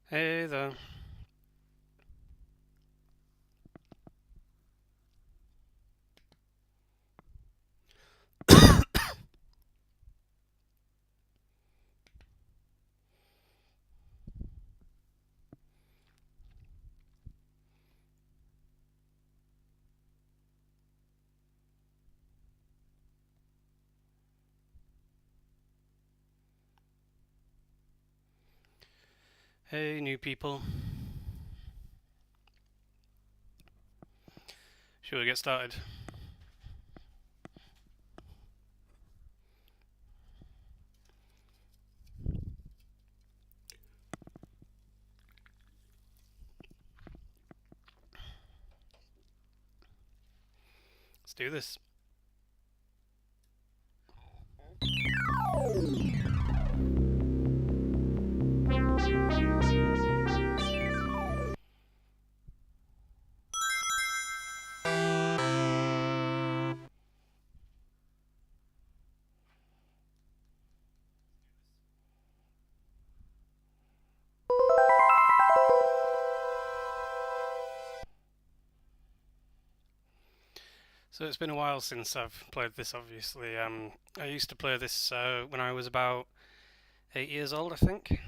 Hey there. Hey, new people. Shall we get started? Let's do this. So it's been a while since I've played this, obviously. I used to play this when I was about 8 years old, I think.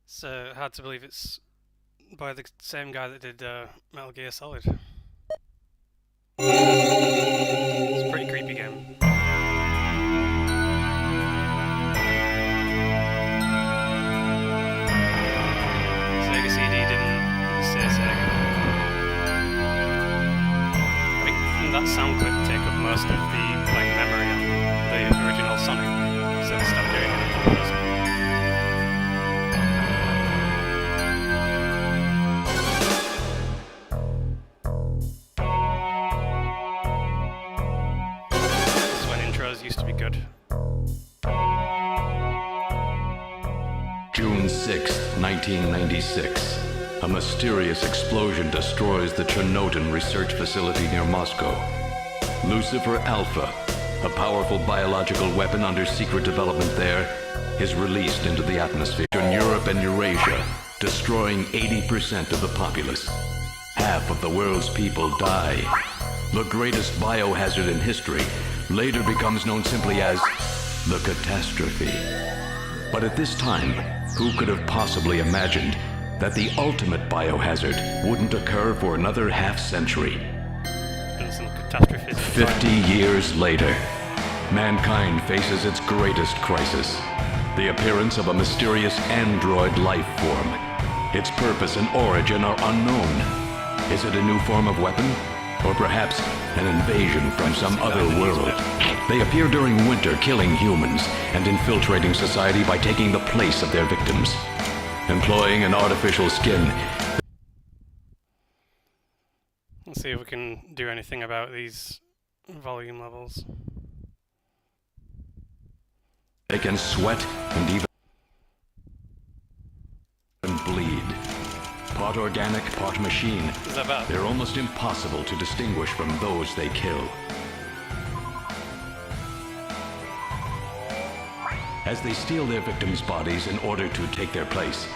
So hard to believe it's by the same guy that did Metal Gear Solid. It's a pretty creepy game. Sega CD didn't say Sega. I think that sound clip take up most of the memory on the original Sonic, so they stopped doing it for the first one. This is when intros used to be good. June 6, 1996. A mysterious explosion destroys the Chernobyl research facility near Moscow. Lucifer Alpha, a powerful biological weapon under secret development there, is released into the atmosphere in Europe and Eurasia, destroying 80% of the populace. Half of the world's people die. The greatest biohazard in history later becomes known simply as the catastrophe. But at this time, who could have possibly imagined that the ultimate biohazard wouldn't occur for another half-century? And some catastrophes. 50 years later, mankind faces its greatest crisis. The appearance of a mysterious android life form. Its purpose and origin are unknown. Is it a new form of weapon? Or perhaps an invasion from some other world? They appear during winter, killing humans and infiltrating society by taking the place of their victims. Employing an artificial skin, Let's see if we can do anything about these volume levels. they can sweat and even bleed. Part organic, part machine. Is that bad? They're almost impossible to distinguish from those they kill. As they steal their victims' bodies in order to take their place,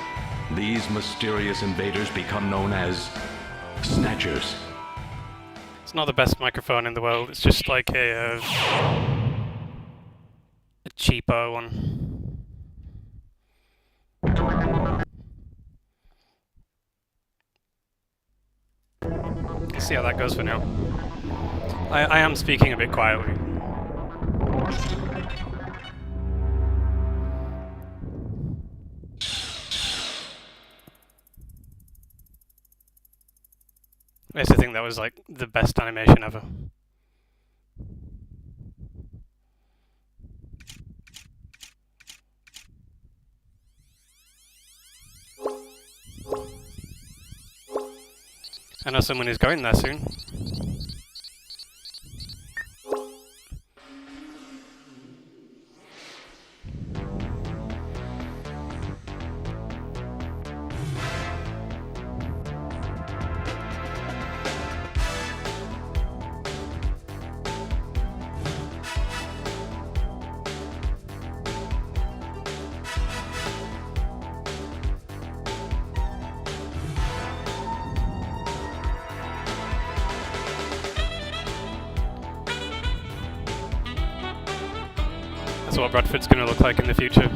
these mysterious invaders become known as Snatchers. It's not the best microphone in the world. It's just like a cheaper one. Let's see how that goes for now. I am speaking a bit quietly. I used to think that was like the best animation ever. I know someone is going there soon. to what Bradford's going to look like in the future.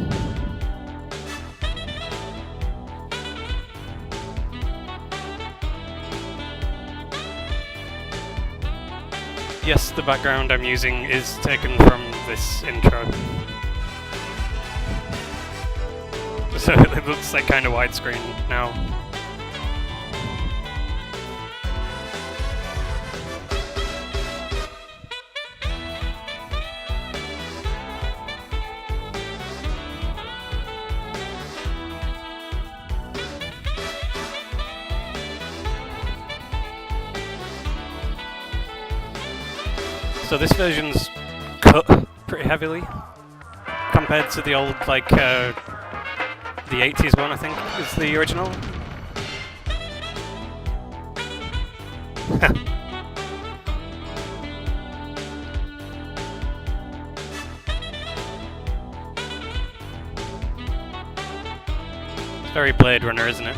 Yes, the background I'm using is taken from this intro. So it looks like kind of widescreen now. So this version's cut pretty heavily compared to the old, like, the 80s one, I think, is the original. It's very Blade Runner, isn't it?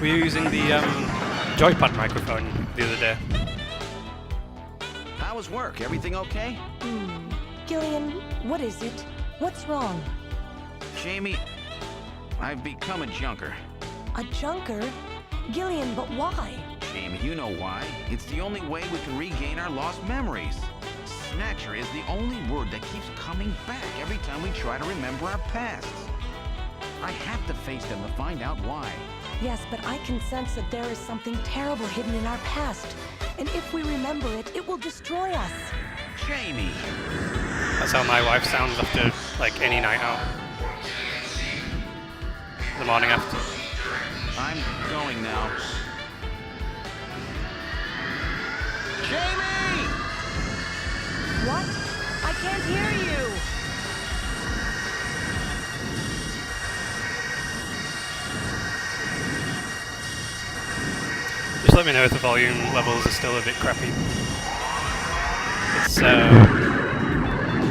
We were using the joypad microphone the other day. How was work? Everything okay? Gillian, what is it? What's wrong? Jamie, I've become a junker. A junker? Gillian, but why? Jamie, you know why. It's the only way we can regain our lost memories. Snatcher is the only word that keeps coming back every time we try to remember our pasts. I have to face them to find out why. Yes, but I can sense that there is something terrible hidden in our past. And if we remember it, it will destroy us. Jamie! That's how my wife sounds after, like, any night out. The morning after. I'm going now. Jamie! What? I can't hear you! Just let me know if the volume levels are still a bit crappy. It's,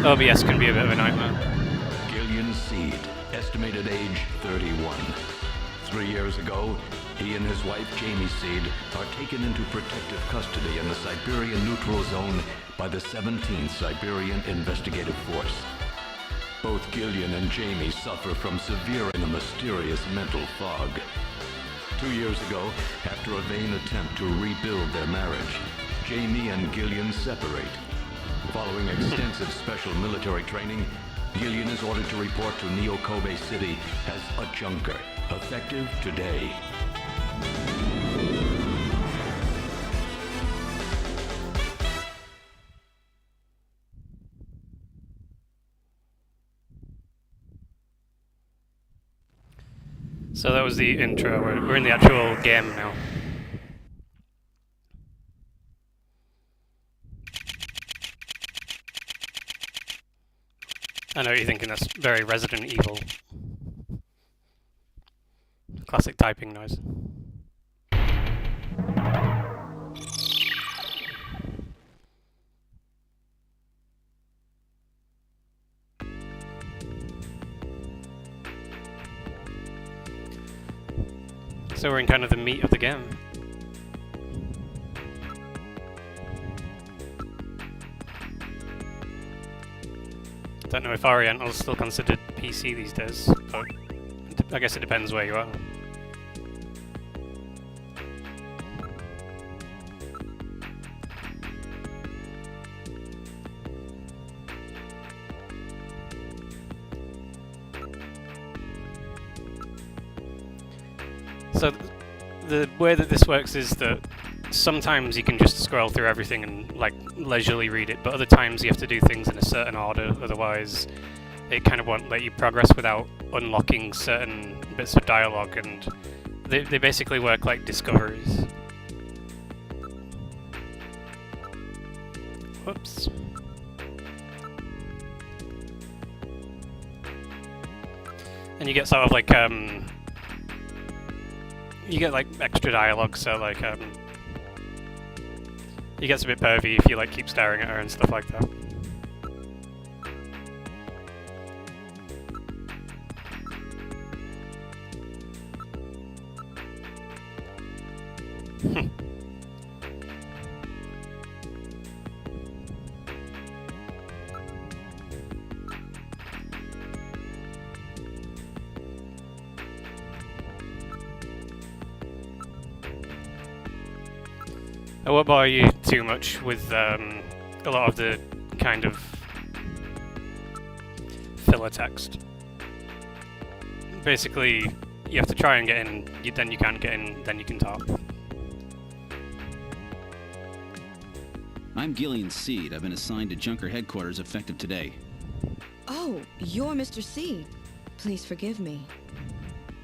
OBS can be a bit of a nightmare. Gillian Seed, estimated age 31. 3 years ago, he and his wife Jamie Seed are taken into protective custody in the Siberian Neutral Zone by the 17th Siberian Investigative Force. Both Gillian and Jamie suffer from severe and mysterious mental fog. 2 years ago, after a vain attempt to rebuild their marriage, Jamie and Gillian separate. Following extensive special military training, Gillian is ordered to report to Neo Kobe City as a junker, effective today. So that was the intro. We're in the actual game now. I know what you're thinking, that's very Resident Evil. Classic typing noise. So we're in kind of the meat of the game. Don't know if Oriental's still considered PC these days, but I guess it depends where you are. So the way that this works is that sometimes you can just scroll through everything and like leisurely read it, but other times you have to do things in a certain order, otherwise it kind of won't let you progress without unlocking certain bits of dialogue, and They basically work like discoveries. Whoops. And you get sort of like you get like extra dialogue, so like he gets a bit pervy if you like keep staring at her and stuff like that. I won't bore you too much with a lot of the kind of filler text. Basically, you have to try and get in, then you can't get in, then you can talk. I'm Gillian Seed. I've been assigned to Junker headquarters effective today. Oh, you're Mr. Seed. Please forgive me.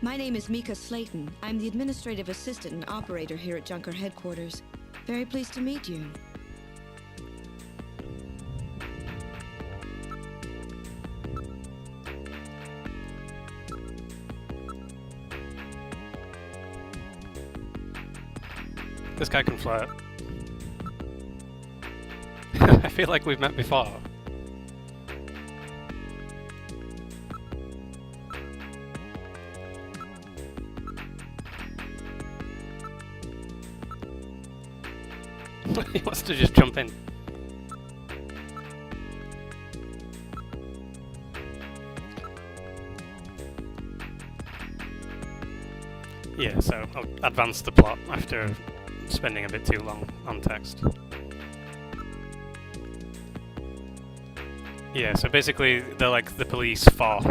My name is Mika Slayton. I'm the administrative assistant and operator here at Junker headquarters. Very pleased to meet you. This guy can flirt. I feel like we've met before. He wants to just jump in. Yeah, so I'll advance the plot after spending a bit too long on text. Yeah, so basically they're like the police for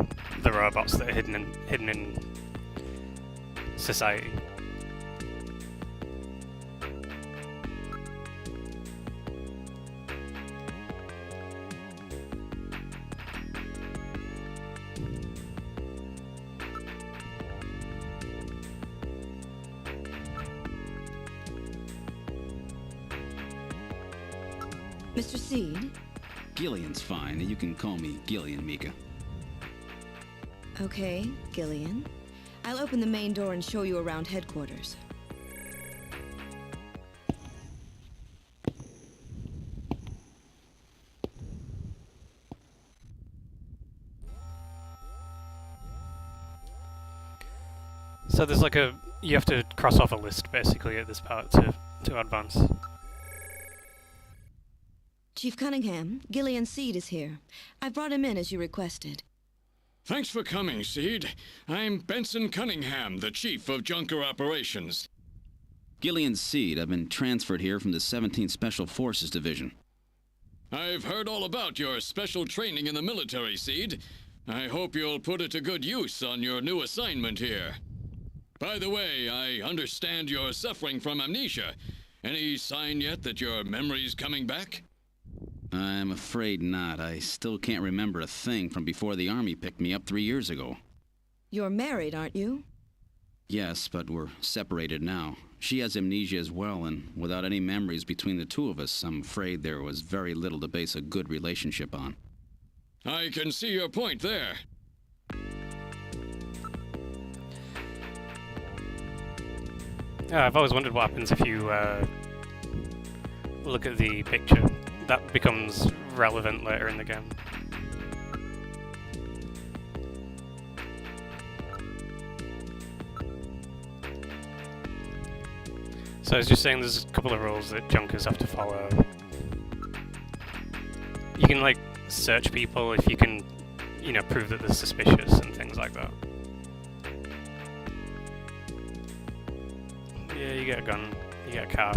the robots that are hidden in society. Mr. Seed? Gillian's fine. You can call me Gillian, Mika. Okay, Gillian. I'll open the main door and show you around headquarters. So there's like you have to cross off a list basically at this part to advance. Chief Cunningham, Gillian Seed is here. I brought him in as you requested. Thanks for coming, Seed. I'm Benson Cunningham, the Chief of Junker Operations. Gillian Seed. I've been transferred here from the 17th Special Forces Division. I've heard all about your special training in the military, Seed. I hope you'll put it to good use on your new assignment here. By the way, I understand you're suffering from amnesia. Any sign yet that your memory's coming back? I'm afraid not. I still can't remember a thing from before the Army picked me up 3 years ago. You're married, aren't you? Yes, but we're separated now. She has amnesia as well, and without any memories between the two of us, I'm afraid there was very little to base a good relationship on. I can see your point there. Yeah, I've always wondered what happens if you look at the picture. That becomes relevant later in the game. So I was just saying there's a couple of rules that junkers have to follow. You can like search people if you can, you know, prove that they're suspicious and things like that. Yeah, you get a gun, you get a car.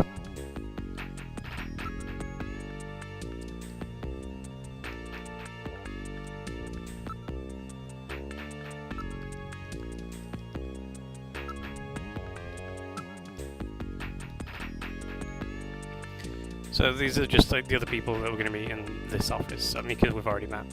So these are just like the other people that we're going to meet in this office. So Mika we've already met.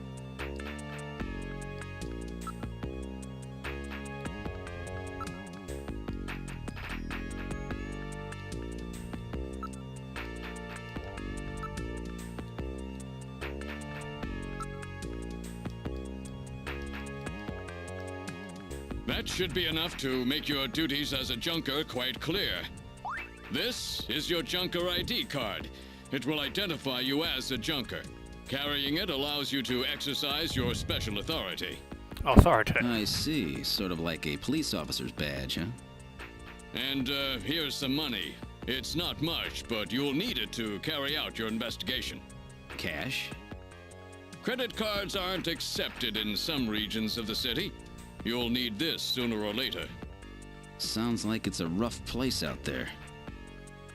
That should be enough to make your duties as a junker quite clear. This is your junker ID card. It will identify you as a junker. Carrying it allows you to exercise your special authority. Authority. I see. Sort of like a police officer's badge, huh? And here's some money. It's not much, but you'll need it to carry out your investigation. Cash? Credit cards aren't accepted in some regions of the city. You'll need this sooner or later. Sounds like it's a rough place out there.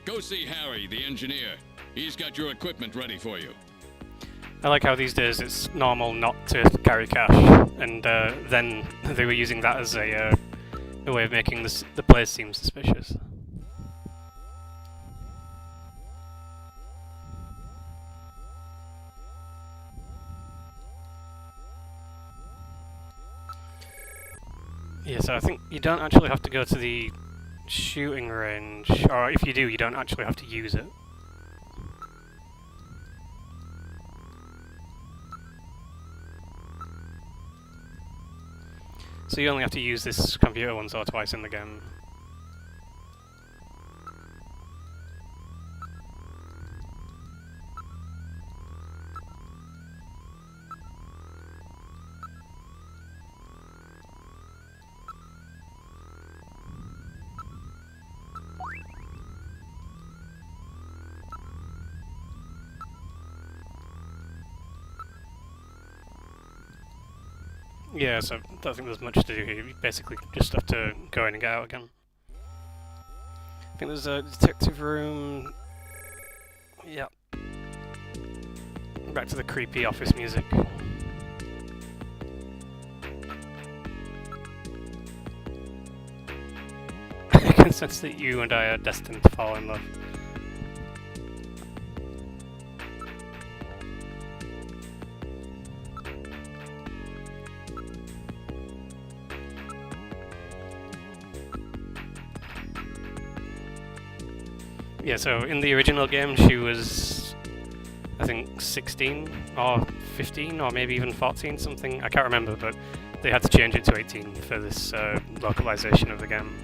Go see Harry, the engineer. He's got your equipment ready for you. I like how these days it's normal not to carry cash, and then they were using that as a way of making the place seem suspicious. Yeah, so I think you don't actually have to go to the shooting range, or if you do, you don't actually have to use it. So you only have to use this computer once or twice in the game. Yeah, so I don't think there's much to do here. You basically just have to go in and get out again. I think there's a detective room. Yep. Back to the creepy office music. I can sense that you and I are destined to fall in love. Yeah, so in the original game she was, I think, 16 or 15 or maybe even 14, something, I can't remember, but they had to change it to 18 for this localization of the game.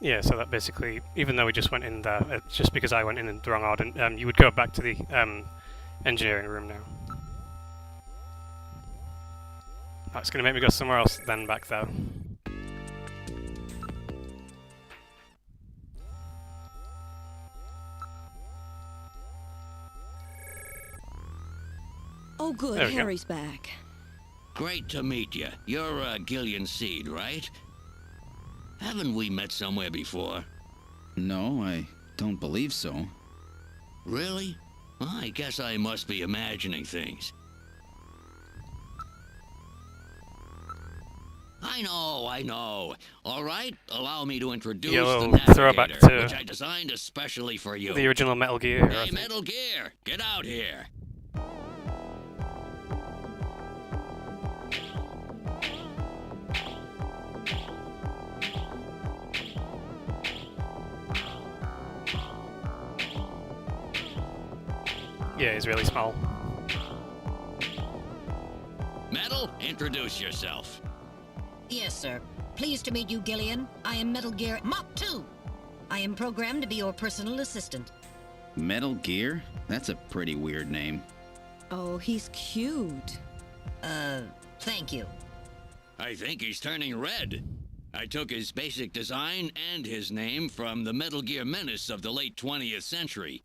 Yeah, so that basically, even though we just went in there, it's just because I went in the wrong order, you would go back to the engineering room now. Oh, it's going to make me go somewhere else then back there. Oh, good. There we go. Harry's back. Great to meet you. You're Gillian Seed, right? Haven't we met somewhere before? No, I don't believe so. Really? Well, I guess I must be imagining things. I know. All right, allow me to introduce the throwback Navigator, to which I designed especially for you. the original Metal Gear. Hey, Metal Gear, get out here. Yeah, he's really small. Metal, introduce yourself. Yes, sir. Pleased to meet you, Gillian. I am Metal Gear Mach 2. I am programmed to be your personal assistant. Metal Gear? That's a pretty weird name. Oh, he's cute. Thank you. I think he's turning red. I took his basic design and his name from the Metal Gear menace of the late 20th century.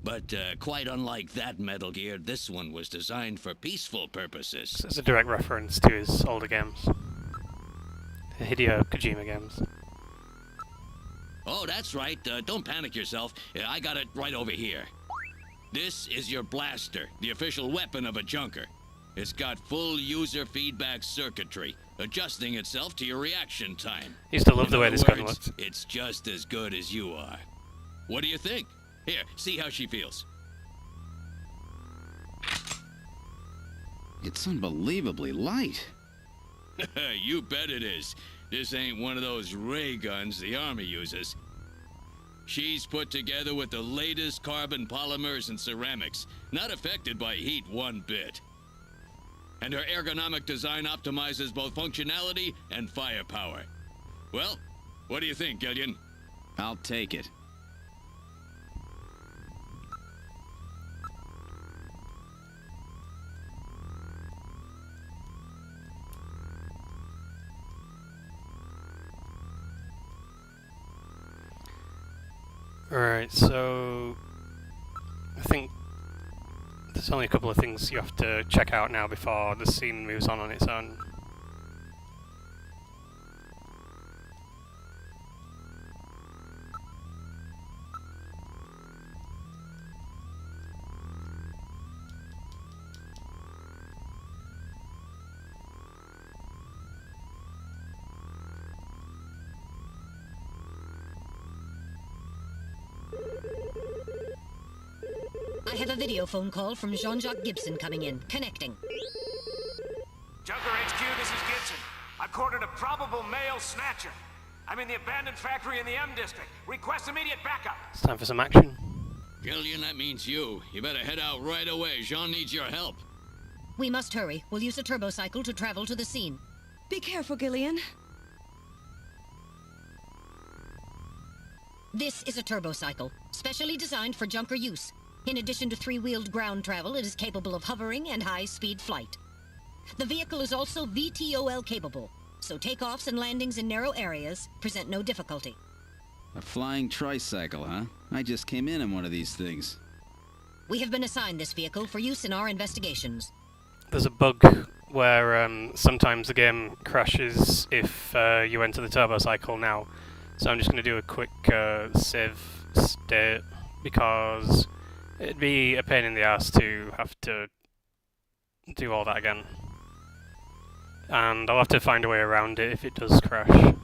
But quite unlike that Metal Gear, this one was designed for peaceful purposes. So it's a direct reference to his older games. The Hideo Kojima games. Oh, that's right. Don't panic yourself. I got it right over here. This is your blaster, the official weapon of a junker. It's got full user feedback circuitry, adjusting itself to your reaction time. I used to love the way In this other gun words, looked. it's just as good as you are. What do you think? Here, see how she feels. It's unbelievably light. You bet it is. This ain't one of those ray guns the Army uses. She's put together with the latest carbon polymers and ceramics, not affected by heat one bit. And her ergonomic design optimizes both functionality and firepower. Well, what do you think, Gillian? I'll take it. Alright, so I think there's only a couple of things you have to check out now before the scene moves on its own. I have a video phone call from Jean-Jacques Gibson coming in. Connecting. Junker HQ, this is Gibson. I've cornered a probable male snatcher. I'm in the abandoned factory in the M district. Request immediate backup. It's time for some action. Gillian, that means you. You better head out right away. Jean needs your help. We must hurry. We'll use a turbocycle to travel to the scene. Be careful, Gillian. This is a turbocycle, specially designed for junker use. In addition to three-wheeled ground travel, it is capable of hovering and high-speed flight. The vehicle is also VTOL capable, so takeoffs and landings in narrow areas present no difficulty. A flying tricycle, huh? I just came in one of these things. We have been assigned this vehicle for use in our investigations. There's a bug where sometimes the game crashes if you enter the turbo cycle now. So I'm just going to do a quick save state because it'd be a pain in the ass to have to do all that again. And I'll have to find a way around it if it does crash.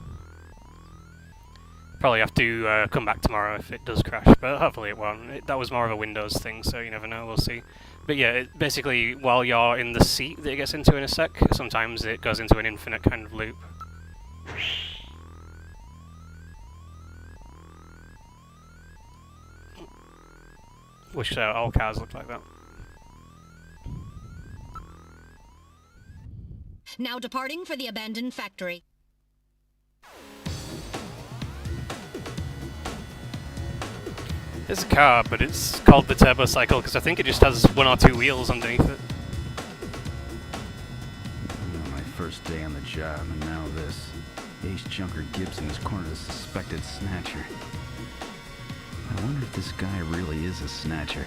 Probably have to come back tomorrow if it does crash, but hopefully it won't. That was more of a Windows thing, so you never know, we'll see. But yeah, basically, while you're in the seat that it gets into in a sec, sometimes it goes into an infinite kind of loop. Wish all cars looked like that. Now departing for the abandoned factory. It's a car, but it's called the turbo cycle because I think it just has one or two wheels underneath it. My first day on the job, and now this. Ace Junker Gibson has cornered a suspected snatcher. I wonder if this guy really is a snatcher.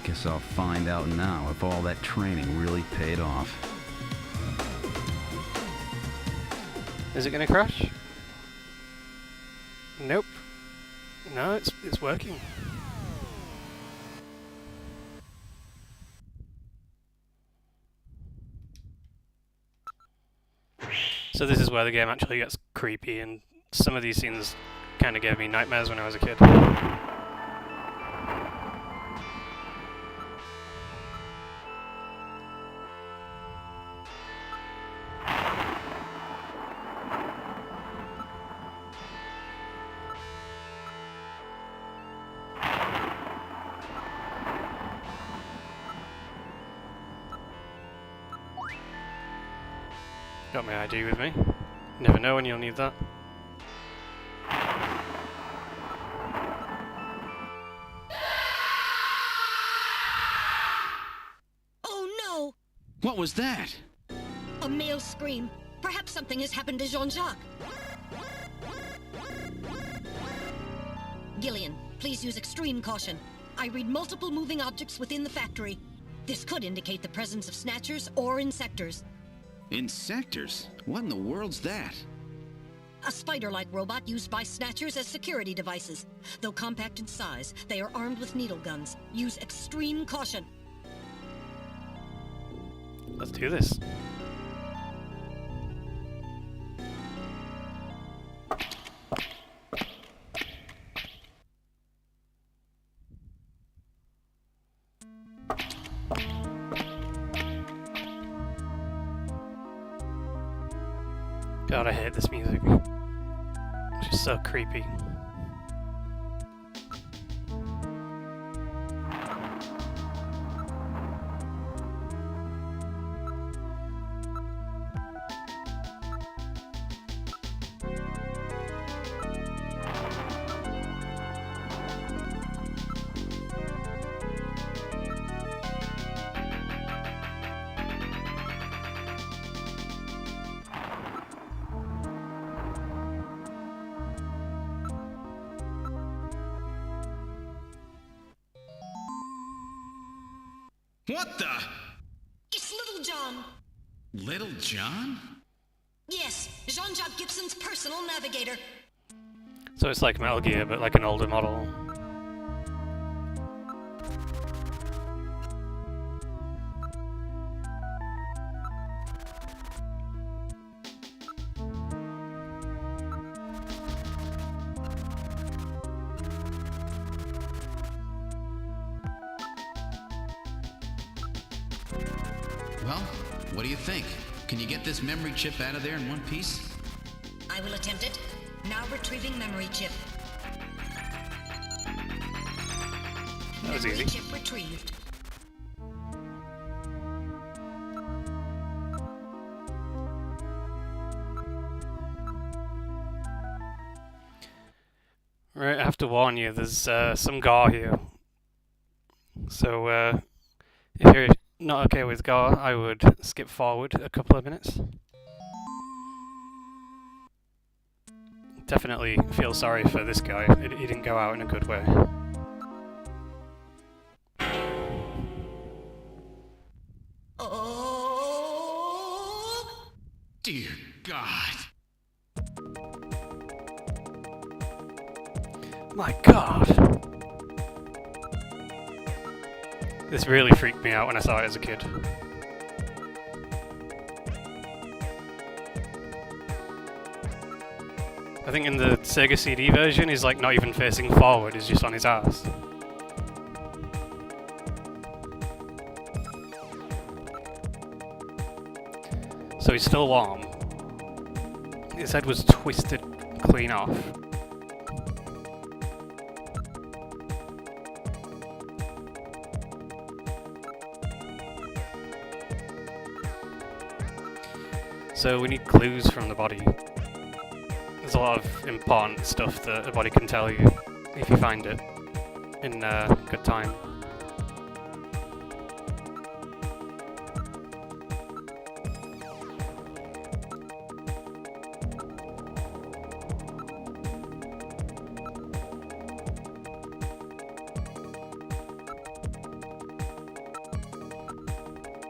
Guess I'll find out now if all that training really paid off. Is it gonna crash? Nope. No, it's working. So this is where the game actually gets creepy, and some of these scenes kind of gave me nightmares when I was a kid. Got my ID with me. Never know when you'll need that. Oh no! What was that? A male scream. Perhaps something has happened to Jean-Jacques. Gillian, please use extreme caution. I read multiple moving objects within the factory. This could indicate the presence of snatchers or insectors. Insectors? What in the world's that? A spider-like robot used by snatchers as security devices. Though compact in size, they are armed with needle guns. Use extreme caution. Let's do this. God, I hate this music. It's just so creepy. What the? It's Little John. Little John? Yes, Jean-Jacques Gibson's personal navigator. So it's like Metal Gear, but like an older model. Well, what do you think? Can you get this memory chip out of there in one piece? I will attempt it. Now retrieving memory chip. That was Memory easy. chip retrieved. Right, I have to warn you, there's some gore here. So, if you're not okay with gore, I would skip forward a couple of minutes. Definitely feel sorry for this guy. He didn't go out in a good way. Oh! Dear God. My God! This really freaked me out when I saw it as a kid. I think in the Sega CD version, he's like not even facing forward, he's just on his ass. So he's still warm. His head was twisted clean off. So we need clues from the body. There's a lot of important stuff that the body can tell you if you find it in good time.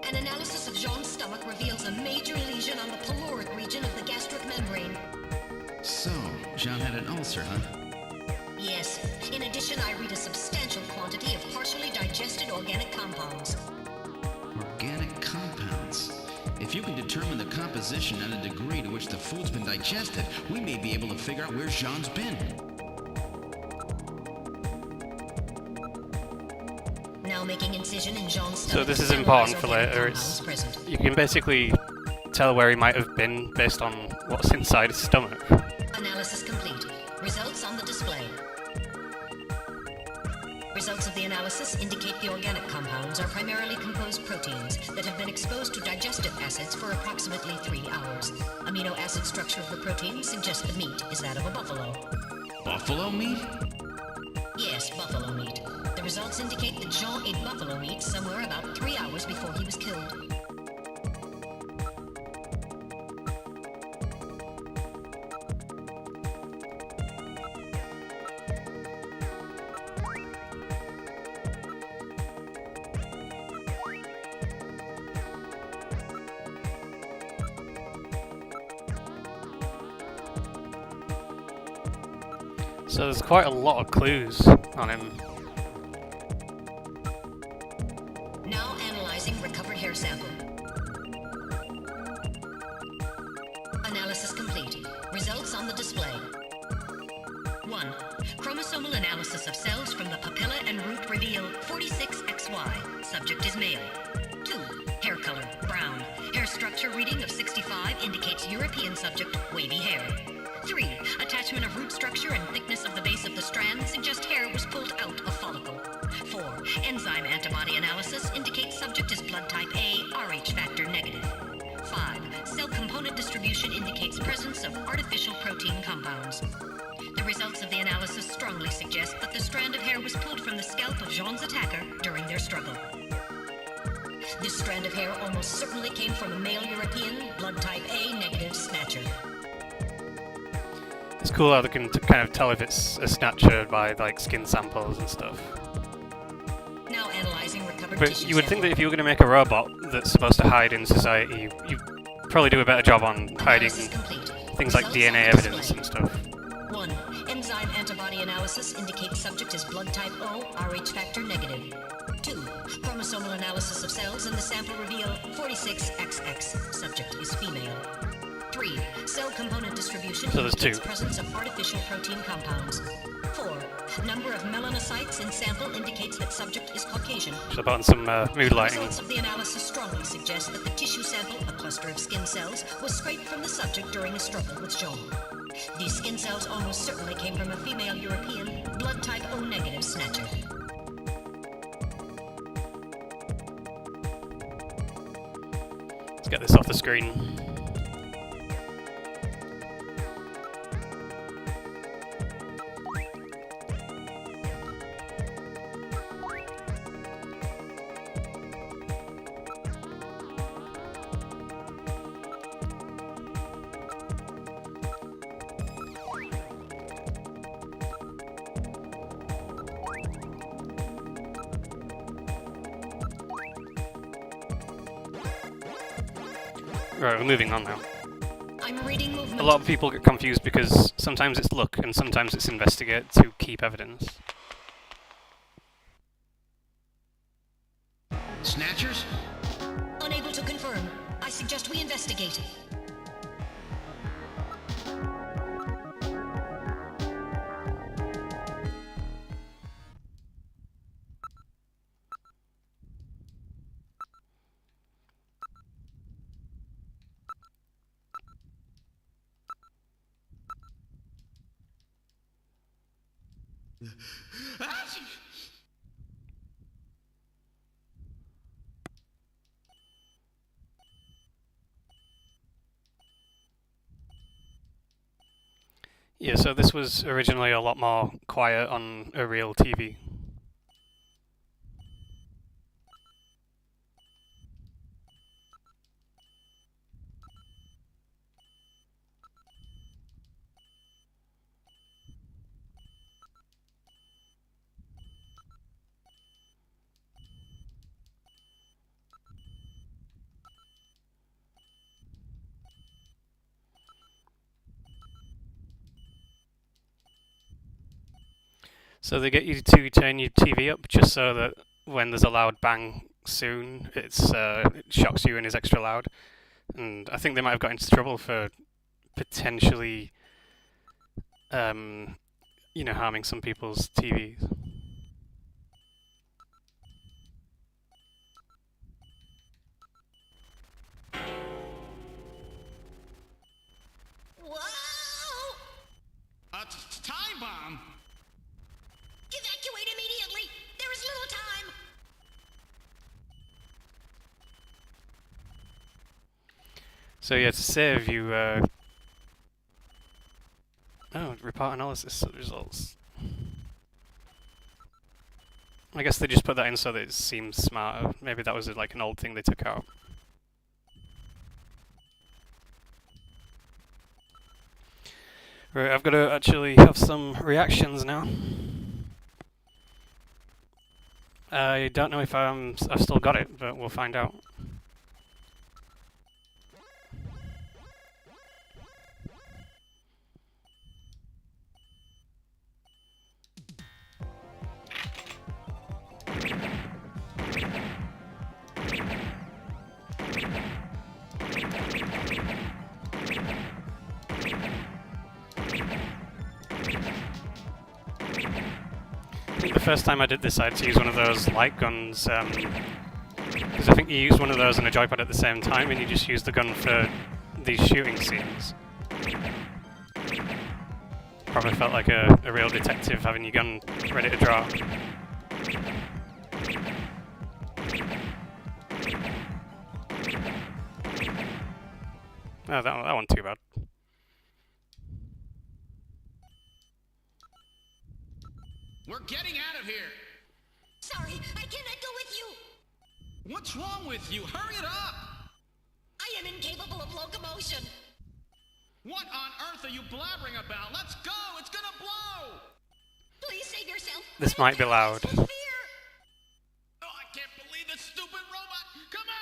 An analysis of Jean's stomach reveals a major lesion on the caloric region of the gastric membrane. So, Jean had an ulcer, huh? Yes. In addition, I read a substantial quantity of partially digested organic compounds. Organic compounds. If you can determine the composition and the degree to which the food's been digested, we may be able to figure out where Jean's been. Now making incision in Jean's stomach. So this is to important analyze for organic later. compounds present. You can basically tell where he might have been based on what's inside his stomach. Analysis complete. Results on the display. Results of the analysis indicate the organic compounds are primarily composed proteins that have been exposed to digestive acids for approximately 3 hours. Amino acid structure of the protein suggests the meat is that of a buffalo. Buffalo meat? Yes, buffalo meat. The results indicate that Jean ate buffalo meat somewhere about 3 hours before he was killed. So there's quite a lot of clues on him. Now analyzing recovered hair sample. 1. Chromosomal analysis of cells from the papilla and root reveal 46XY. Subject is male. 2. Hair color, brown. Hair structure reading of 65 indicates European subject, wavy hair. 3. Attachment of root structure and thickness of the base of the strand suggest hair was pulled out of follicle. 4. Enzyme antibody analysis indicates subject is blood type A, Rh factor negative. 5. Cell component distribution indicates presence of artificial protein compounds. The results of the analysis strongly suggest that the strand of hair was pulled from the scalp of Jean's attacker during their struggle. This strand of hair almost certainly came from a male European, blood type A negative Snatcher. It's cool how they can kind of tell if it's a Snatcher by like skin samples and stuff. Now analyzing recovered But tissue you would think that sample. if you were going to make a robot that's supposed to hide in society, you probably do a better job on hiding Analysis complete. things like Results DNA on evidence display. and stuff. 1. Enzyme antibody analysis indicates subject is blood type O, Rh factor negative. 2. Chromosomal analysis of cells in the sample reveal 46XX. Subject is female. 3. Cell component distribution So there's indicates two. presence of artificial protein compounds. 4. Number of melanocytes in sample indicates that subject is Caucasian. So about some mood lighting. Results of the analysis strongly suggest that the tissue sample, a cluster of skin cells, was scraped from the subject during a struggle with Jean. These skin cells almost certainly came from a female European, blood type O negative Snatcher. Let's get this off the screen. Right, we're moving on now. I'm reading movement. A lot of people get confused because sometimes it's look and sometimes it's investigate to keep evidence. Snatchers? Unable to confirm. I suggest we investigate. Yeah, so this was originally a lot more quiet on a real TV. So they get you to turn your TV up just so that when there's a loud bang soon, it shocks you and is extra loud. And I think they might have got into trouble for potentially, harming some people's TVs. Whoa! Time bomb? Evacuate immediately! There is little time! So yeah, to save you, report analysis results. I guess they just put that in so that it seems smarter. Maybe that was like an old thing they took out. Right, I've got to actually have some reactions now. I don't know if I've still got it, but we'll find out. first time I did this, I had to use one of those light guns, because I think you use one of those and a joypad at the same time, and you just use the gun for these shooting scenes. Probably felt like a real detective having your gun ready to draw. Oh, that wasn't too bad. We're getting out of here. Sorry, I cannot go with you. What's wrong with you? Hurry it up. I am incapable of locomotion. What on earth are you blabbering about? Let's go. It's gonna blow. Please save yourself. This might be loud. Oh, I can't believe this stupid robot. Come on.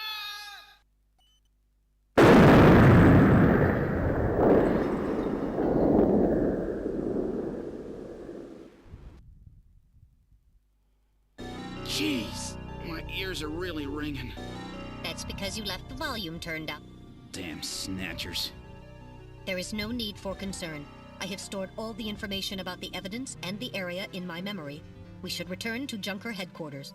Jeez, my ears are really ringing. That's because you left the volume turned up. Damn snatchers. There is no need for concern. I have stored all the information about the evidence and the area in my memory. We should return to Junker headquarters.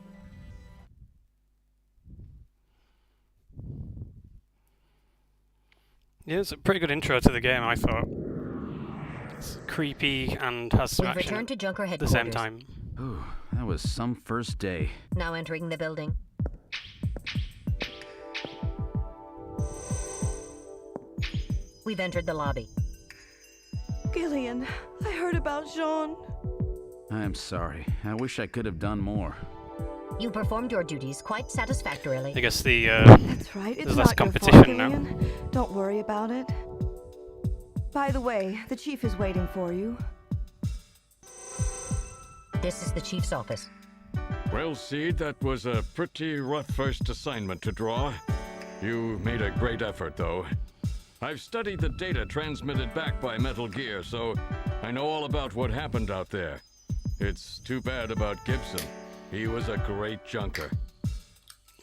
Yeah, it's a pretty good intro to the game, I thought. It's creepy and has some We've action returned to Junker at the headquarters. same time. Ooh, that was some first day. Now entering the building. We've entered the lobby. Gillian, I heard about Jean. I'm sorry. I wish I could have done more. You performed your duties quite satisfactorily. I guess the That's right. It's there's less not your competition fault, now. Gillian. Don't worry about it. By the way, the chief is waiting for you. This is the chief's office. Well, Seed, that was a pretty rough first assignment to draw. You made a great effort, though. I've studied the data transmitted back by Metal Gear, so I know all about what happened out there. It's too bad about Gibson. He was a great junker.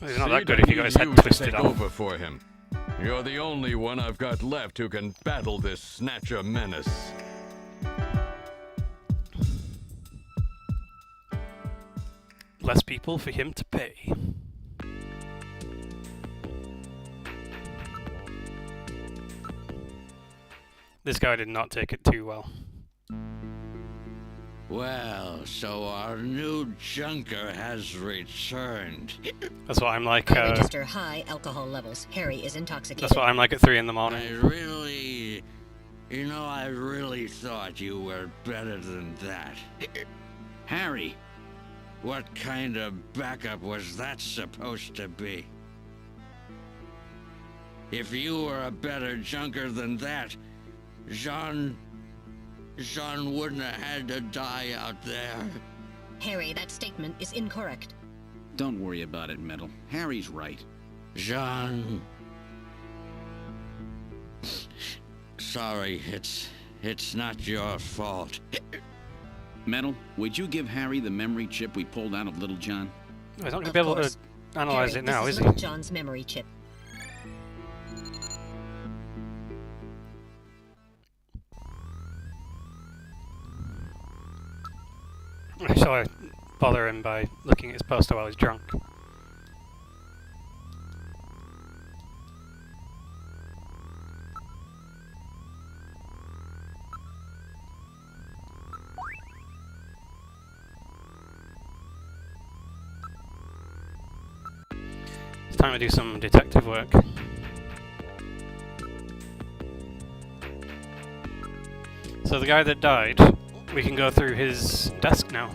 Well, he's not that Seed, good I if you got his need head you to twisted take off. over for him. You're the only one I've got left who can battle this Snatcher menace. Less people for him to pay. This guy did not take it too well. Well, so our new junker has returned. That's what I'm like. I register high alcohol levels. Harry is intoxicated. That's what I'm like at 3 in the morning. I really thought you were better than that. Harry, What kind of backup was that supposed to be? If you were a better junker than that, Jean wouldn't have had to die out there. Harry, that statement is incorrect. don't worry about it, Metal. Harry's right. Jean. Sorry, it's not your fault. Metal, would you give Harry the memory chip we pulled out of Little John? He's not going to Of be able course. to analyze Harry, it now, this is is he? Little John's memory chip. Shall I bother him by looking at his poster while he's drunk? It's time to do some detective work. So the guy that died, we can go through his desk now.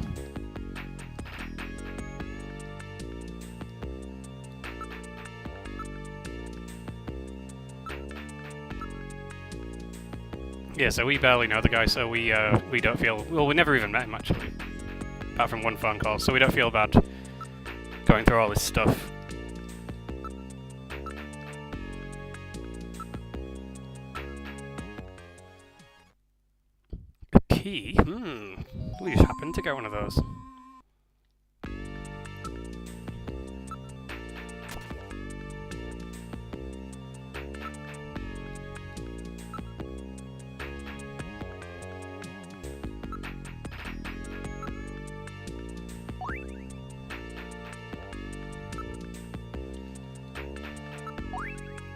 Yeah, so we barely know the guy, so we don't feel... Well, we never even met him, actually. Apart from one phone call, so we don't feel bad going through all this stuff. A key? We just happened to get one of those.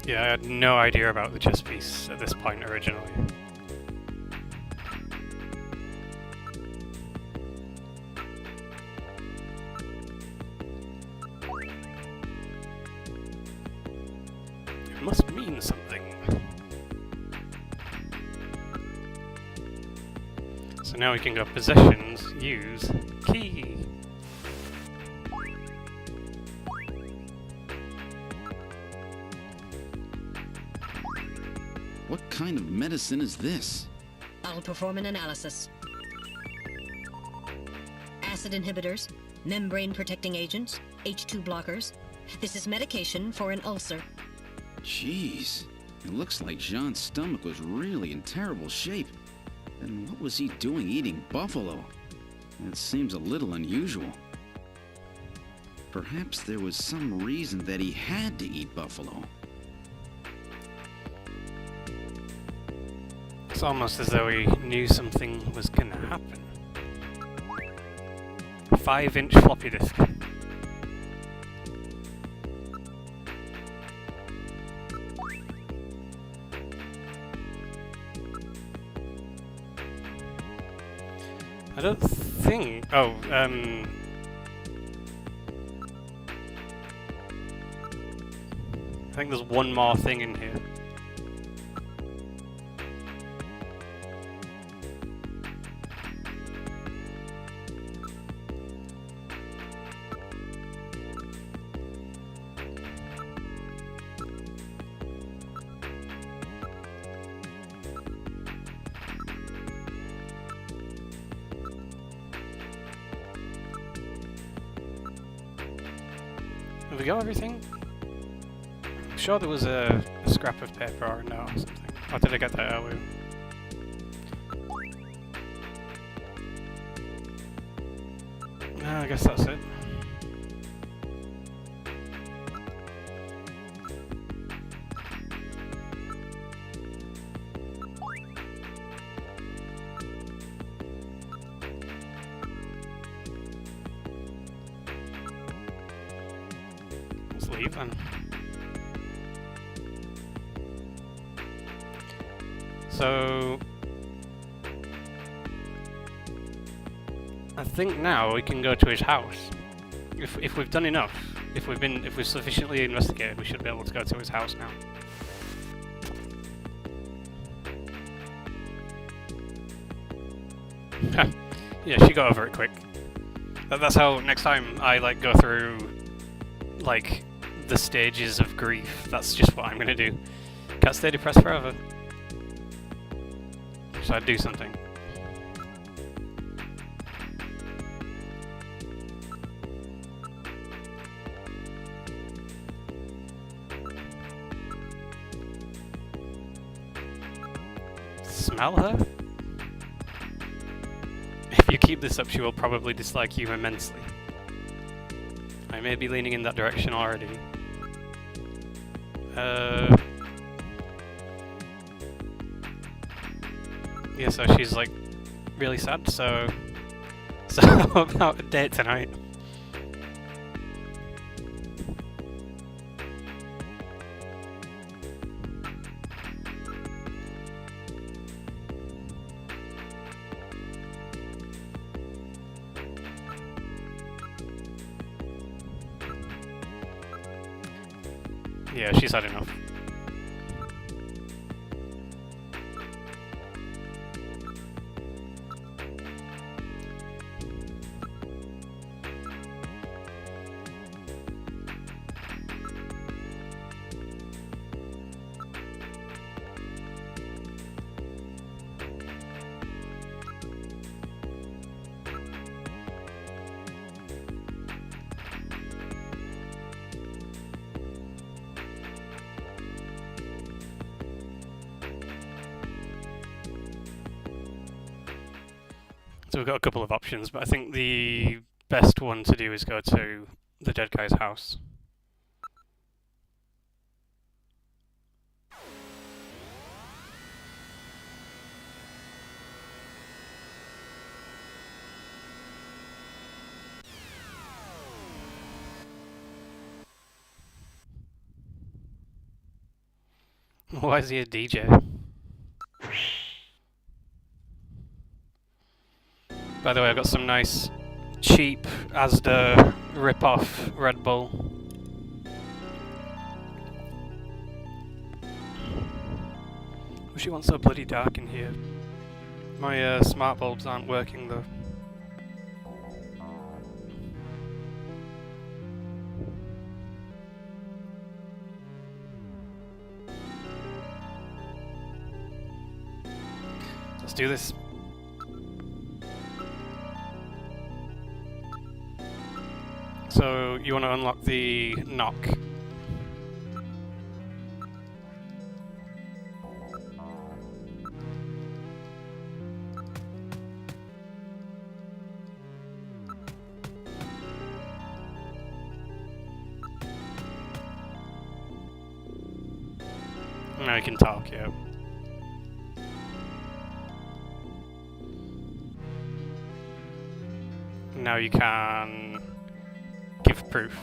Yeah, I had no idea about the chess piece at this point originally. It must mean something. So now we can go possessions, use, key. What kind of medicine is this? I'll perform an analysis. Acid inhibitors, membrane protecting agents, H2 blockers. This is medication for an ulcer. Jeez, it looks like Jean's stomach was really in terrible shape. Then what was he doing eating buffalo? It seems a little unusual. Perhaps there was some reason that he had to eat buffalo. It's almost as though he knew something was gonna happen. 5-inch floppy disk. I don't think... Oh, I think there's one more thing in here. Have we got everything? I'm sure there was a scrap of paper or a note or something. Or did I get that earlier? No, I guess that's it. Let's leave then. So I think now we can go to his house. If we've done enough, if we've sufficiently investigated, we should be able to go to his house now. Yeah, she got over it quick. That's how next time I like go through like the stages of grief. That's just what I'm gonna do. Can't stay depressed forever. So I'd do something. Smell her? If you keep this up, she will probably dislike you immensely. I may be leaning in that direction already. Yeah, so she's like really sad, so about a date tonight. Yeah, she's had enough. So we've got a couple of options, but I think the best one to do is go to the dead guy's house. Why is he a DJ? By the way, I've got some nice, cheap Asda rip-off Red Bull. Wish it wasn't so bloody dark in here. My smart bulbs aren't working though. Let's do this. So, you want to unlock the knock. Now you can talk, yeah. Now you can give proof.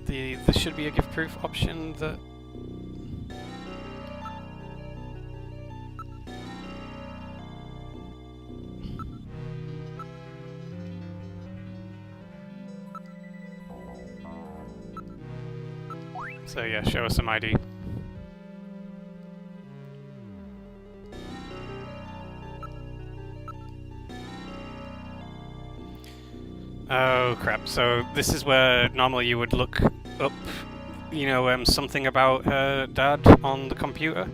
There should be a give proof option that... So yeah, show us some ID. Oh crap, so this is where normally you would look up, you know, something about her dad on the computer.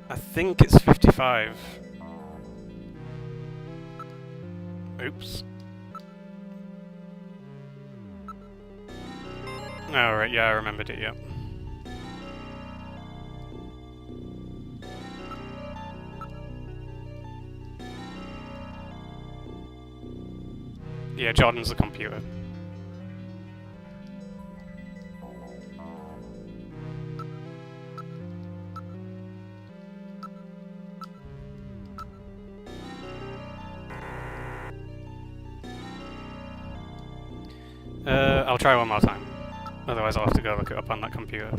I think it's 55. Oops. Oh right, yeah, I remembered it, yeah. Yeah, Jordan's the computer. I'll try one more time. Otherwise I'll have to go look it up on that computer.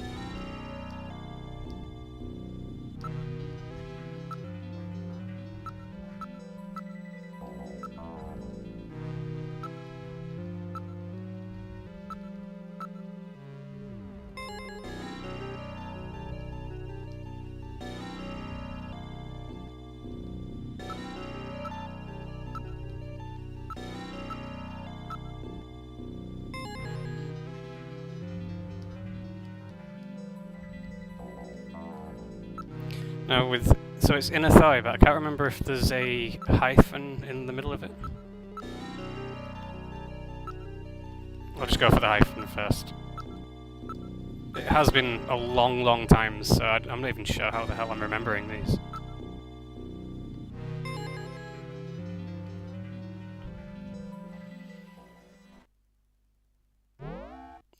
No, so it's inner thigh, but I can't remember if there's a hyphen in the middle of it. I'll just go for the hyphen first. It has been a long time, so I'm not even sure how the hell I'm remembering these.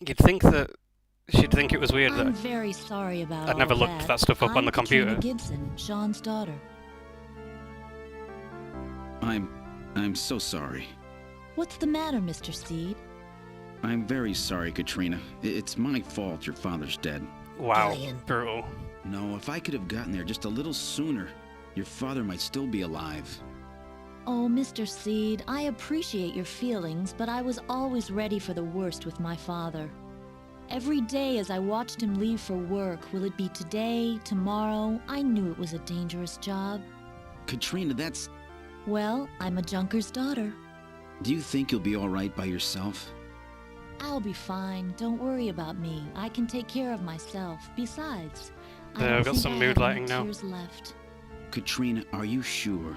You'd think that she'd think it was weird that I'm very sorry about I'd never all looked that stuff up on the computer. I'm Gibson, Sean's daughter. I'm so sorry. What's the matter, Mr. Seed? I'm very sorry, Katrina. It's my fault your father's dead. Wow, brutal. No, if I could have gotten there just a little sooner, your father might still be alive. Oh, Mr. Seed, I appreciate your feelings, but I was always ready for the worst with my father. Every day as I watched him leave for work, will it be today, tomorrow? I knew it was a dangerous job. Katrina, that's... Well, I'm a junker's daughter. Do you think you'll be all right by yourself? I'll be fine. Don't worry about me. I can take care of myself. Besides, I've got some mood lighting now. Left. Katrina, are you sure?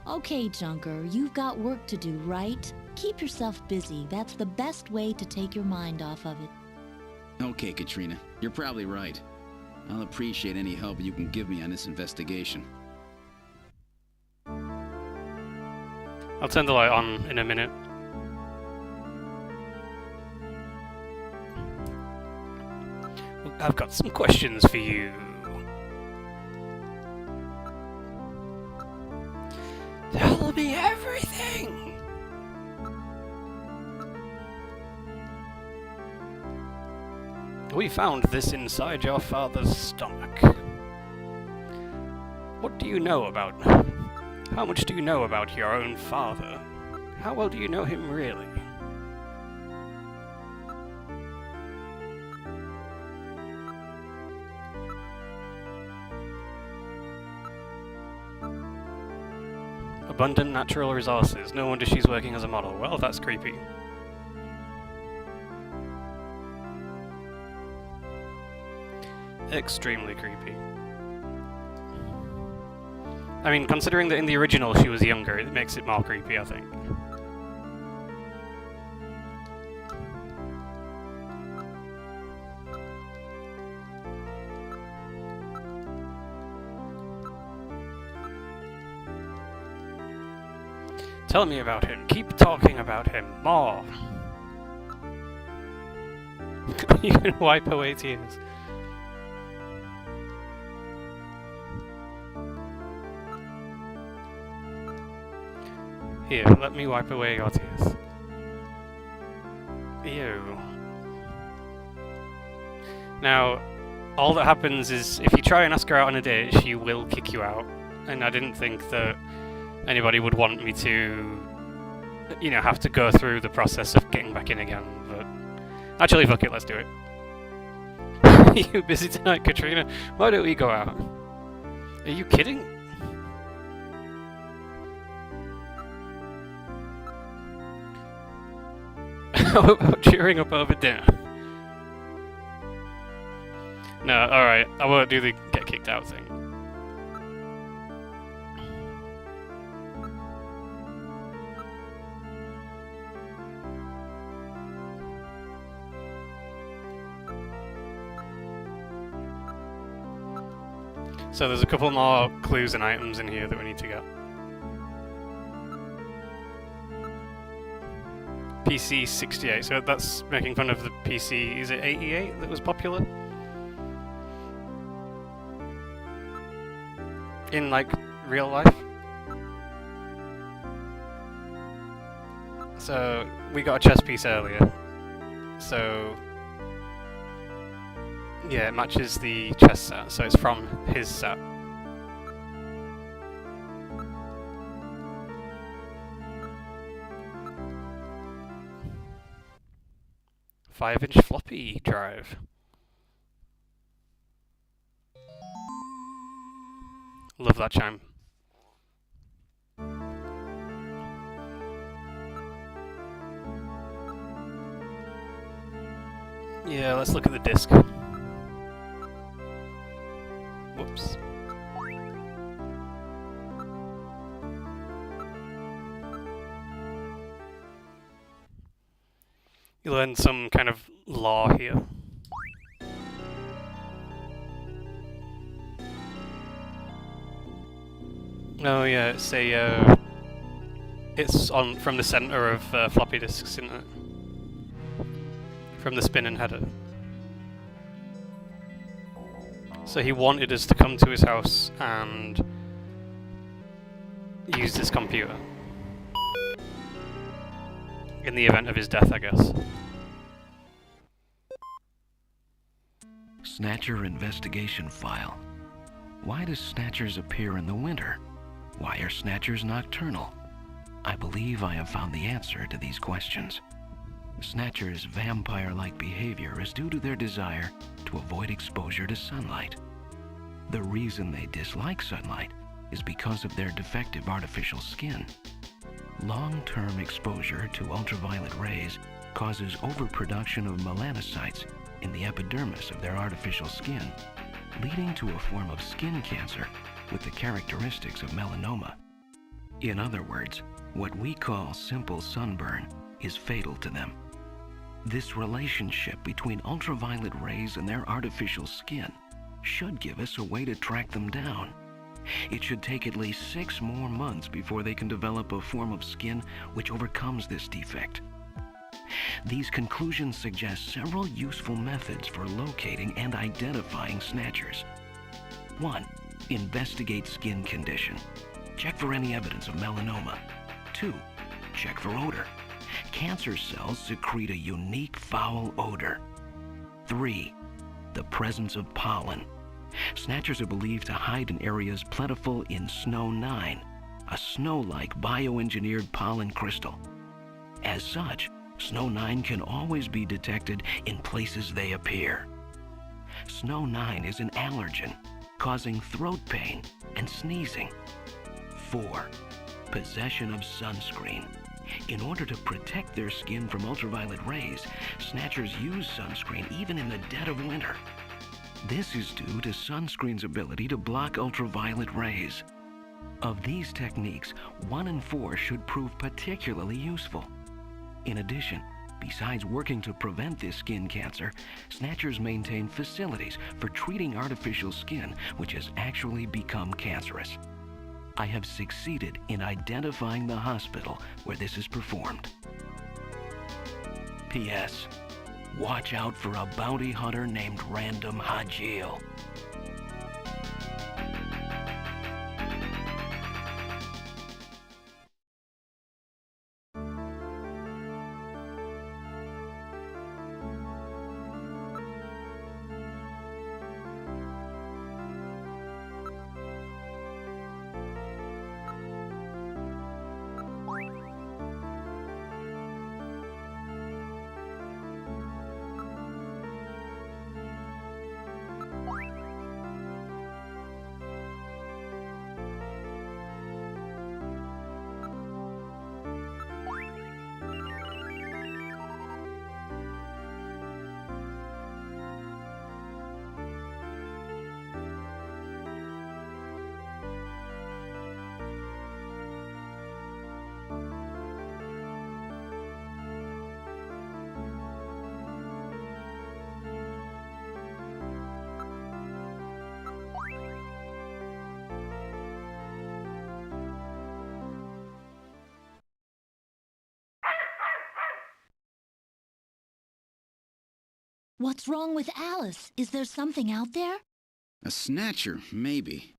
Okay, Junker, you've got work to do, right? Keep yourself busy. That's the best way to take your mind off of it. Okay, Katrina. You're probably right. I'll appreciate any help you can give me on this investigation. I'll turn the light on in a minute. I've got some questions for you. Tell me everything! We found this inside your father's stomach. What do you know about... How much do you know about your own father? How well do you know him really? Abundant natural resources. No wonder she's working as a model. Well, that's creepy. Extremely creepy. I mean, considering that in the original she was younger, it makes it more creepy, I think. Tell me about him. Keep talking about him. More. You can wipe away tears. Here, let me wipe away your tears. Ew. Now, all that happens is, if you try and ask her out on a date, she will kick you out. And I didn't think that anybody would want me to, you know, have to go through the process of getting back in again, but... Actually, fuck it, let's do it. Are you busy tonight, Katrina? Why don't we go out? Are you kidding? How about cheering up over dinner? No, alright, I won't do the get kicked out thing. So there's a couple more clues and items in here that we need to get. PC 68, so that's making fun of the PC, is it 88 that was popular? In, like, real life? So, we got a chess piece earlier. So... yeah, it matches the chess set, so it's from his set. Five-inch floppy drive. Love that chime. Yeah, let's look at the disc. Whoops. You learn some kind of law here. Oh yeah, it's a it's on from the center of floppy disks, isn't it? From the spinning header. So he wanted us to come to his house and use this computer. In the event of his death, I guess. Snatcher investigation file. Why does Snatchers appear in the winter? Why are Snatchers nocturnal? I believe I have found the answer to these questions. Snatchers' vampire-like behavior is due to their desire to avoid exposure to sunlight. The reason they dislike sunlight is because of their defective artificial skin. Long-term exposure to ultraviolet rays causes overproduction of melanocytes in the epidermis of their artificial skin, leading to a form of skin cancer with the characteristics of melanoma. In other words, what we call simple sunburn is fatal to them. This relationship between ultraviolet rays and their artificial skin should give us a way to track them down. It should take at least 6 more months before they can develop a form of skin which overcomes this defect. These conclusions suggest several useful methods for locating and identifying Snatchers. 1. Investigate skin condition. check for any evidence of melanoma. 2. Check for odor. Cancer cells secrete a unique foul odor. 3. The presence of pollen. Snatchers are believed to hide in areas plentiful in Snow 9, a snow-like bioengineered pollen crystal. As such, Snow 9 can always be detected in places they appear. Snow 9 is an allergen, causing throat pain and sneezing. 4. Possession of sunscreen. In order to protect their skin from ultraviolet rays, Snatchers use sunscreen even in the dead of winter. This is due to sunscreen's ability to block ultraviolet rays. Of these techniques, 1 and 4 should prove particularly useful. In addition, besides working to prevent this skin cancer, Snatchers maintain facilities for treating artificial skin which has actually become cancerous. I have succeeded in identifying the hospital where this is performed. P.S. Watch out for a bounty hunter named Random Hajil. What's wrong with Alice? Is there something out there? A snatcher, maybe.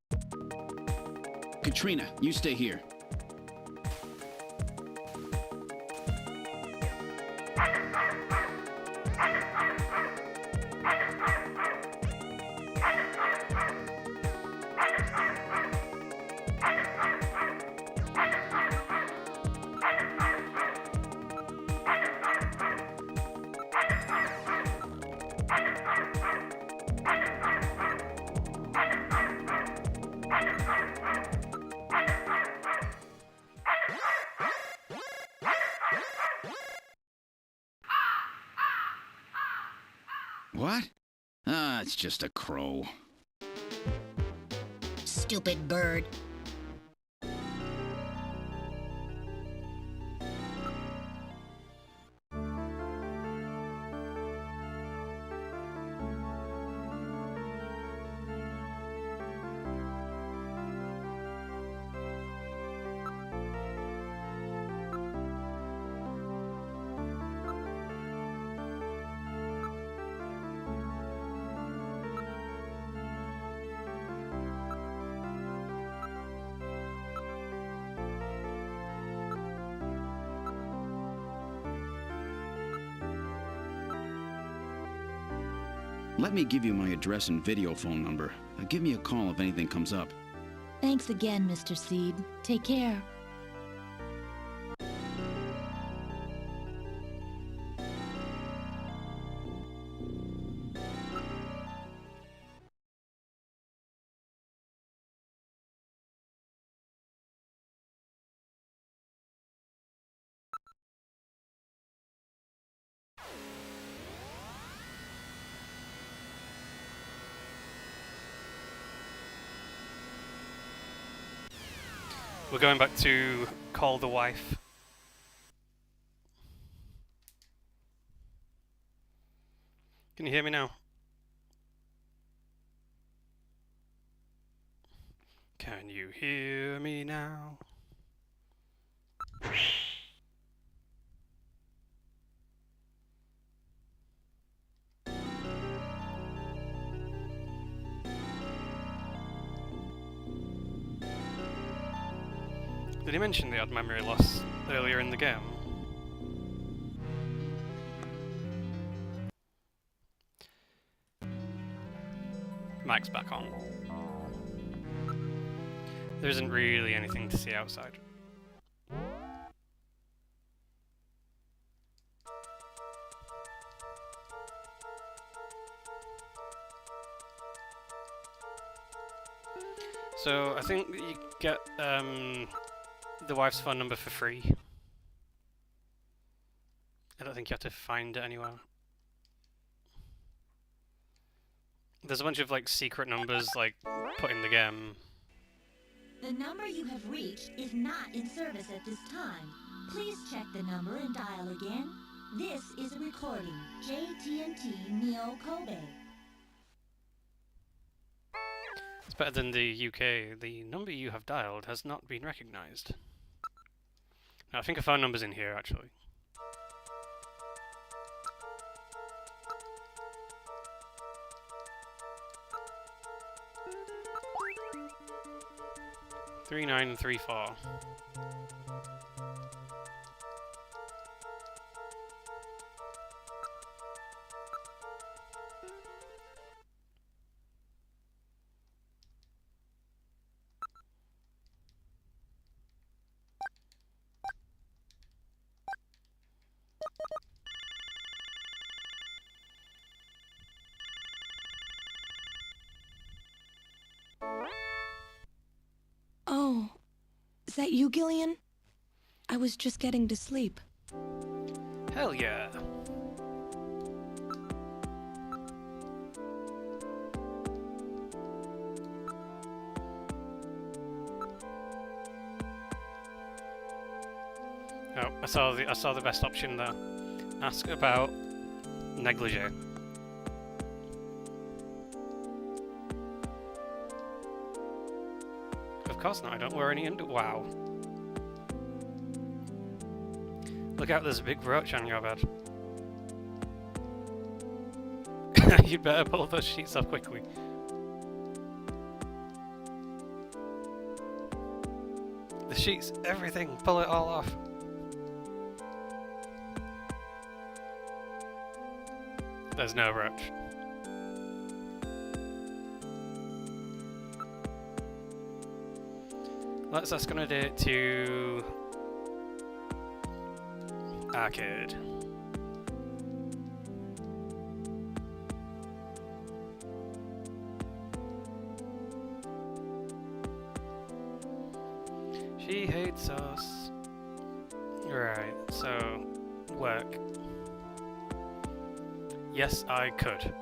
Katrina, you stay here. What? Ah, it's just a crow. Stupid bird. Let me give you my address and video phone number. Give me a call if anything comes up. Thanks again, Mr. Seed. Take care. We're going back to Call the Wife. Can you hear me now? Can you hear me now? Did he mention they had memory loss earlier in the game? Mic's back on. There isn't really anything to see outside. So I think that you get the wife's phone number for free. I don't think you have to find it anywhere. There's a bunch of like secret numbers like put in the game. The number you have reached is not in service at this time. Please check the number and dial again. This is a recording. JT&T Neo Kobe. It's better than the UK. The number you have dialed has not been recognized. Now, I think a phone number's in here, actually. Three 3934. Oh, is that you, Gillian? I was just getting to sleep. Hell yeah. Oh, I saw the best option there. Ask about negligee. Of course not, I don't wear any wow. Look out, there's a big roach on your bed. You'd better pull those sheets off quickly. The sheets, everything, pull it all off. There's no roach. Let's escalate it to arcade. She hates us. Right, so work. Yes, I could.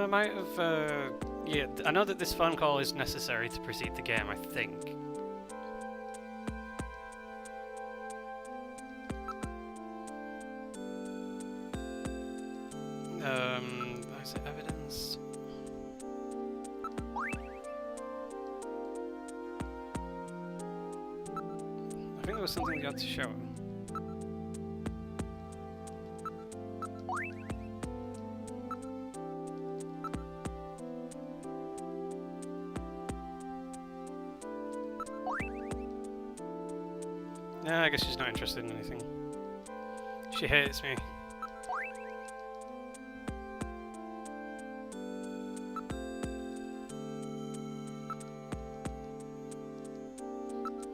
Might have, yeah, I know that this phone call is necessary to proceed the game, I think. Is it evidence? I think there was something we got to show him. Yeah, I guess she's not interested in anything. She hates me.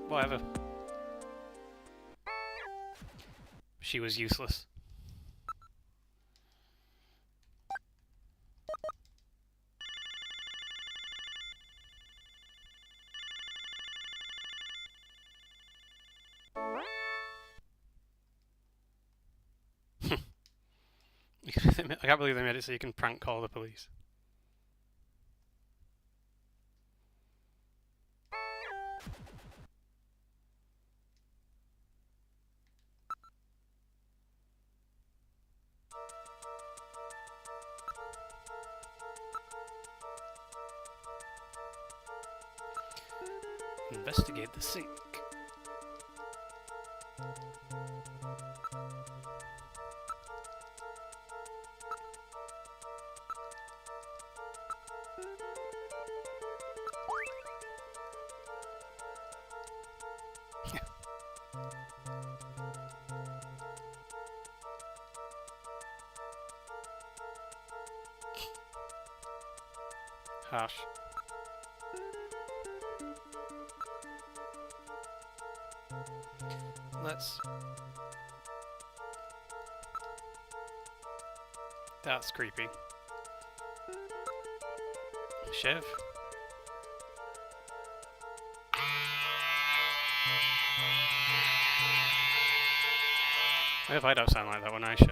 Whatever. She was useless. I can't believe they made it so you can prank call the police. Investigate the sink. Harsh. Let's... That's creepy. Chef? I hope I don't sound like that when I shave.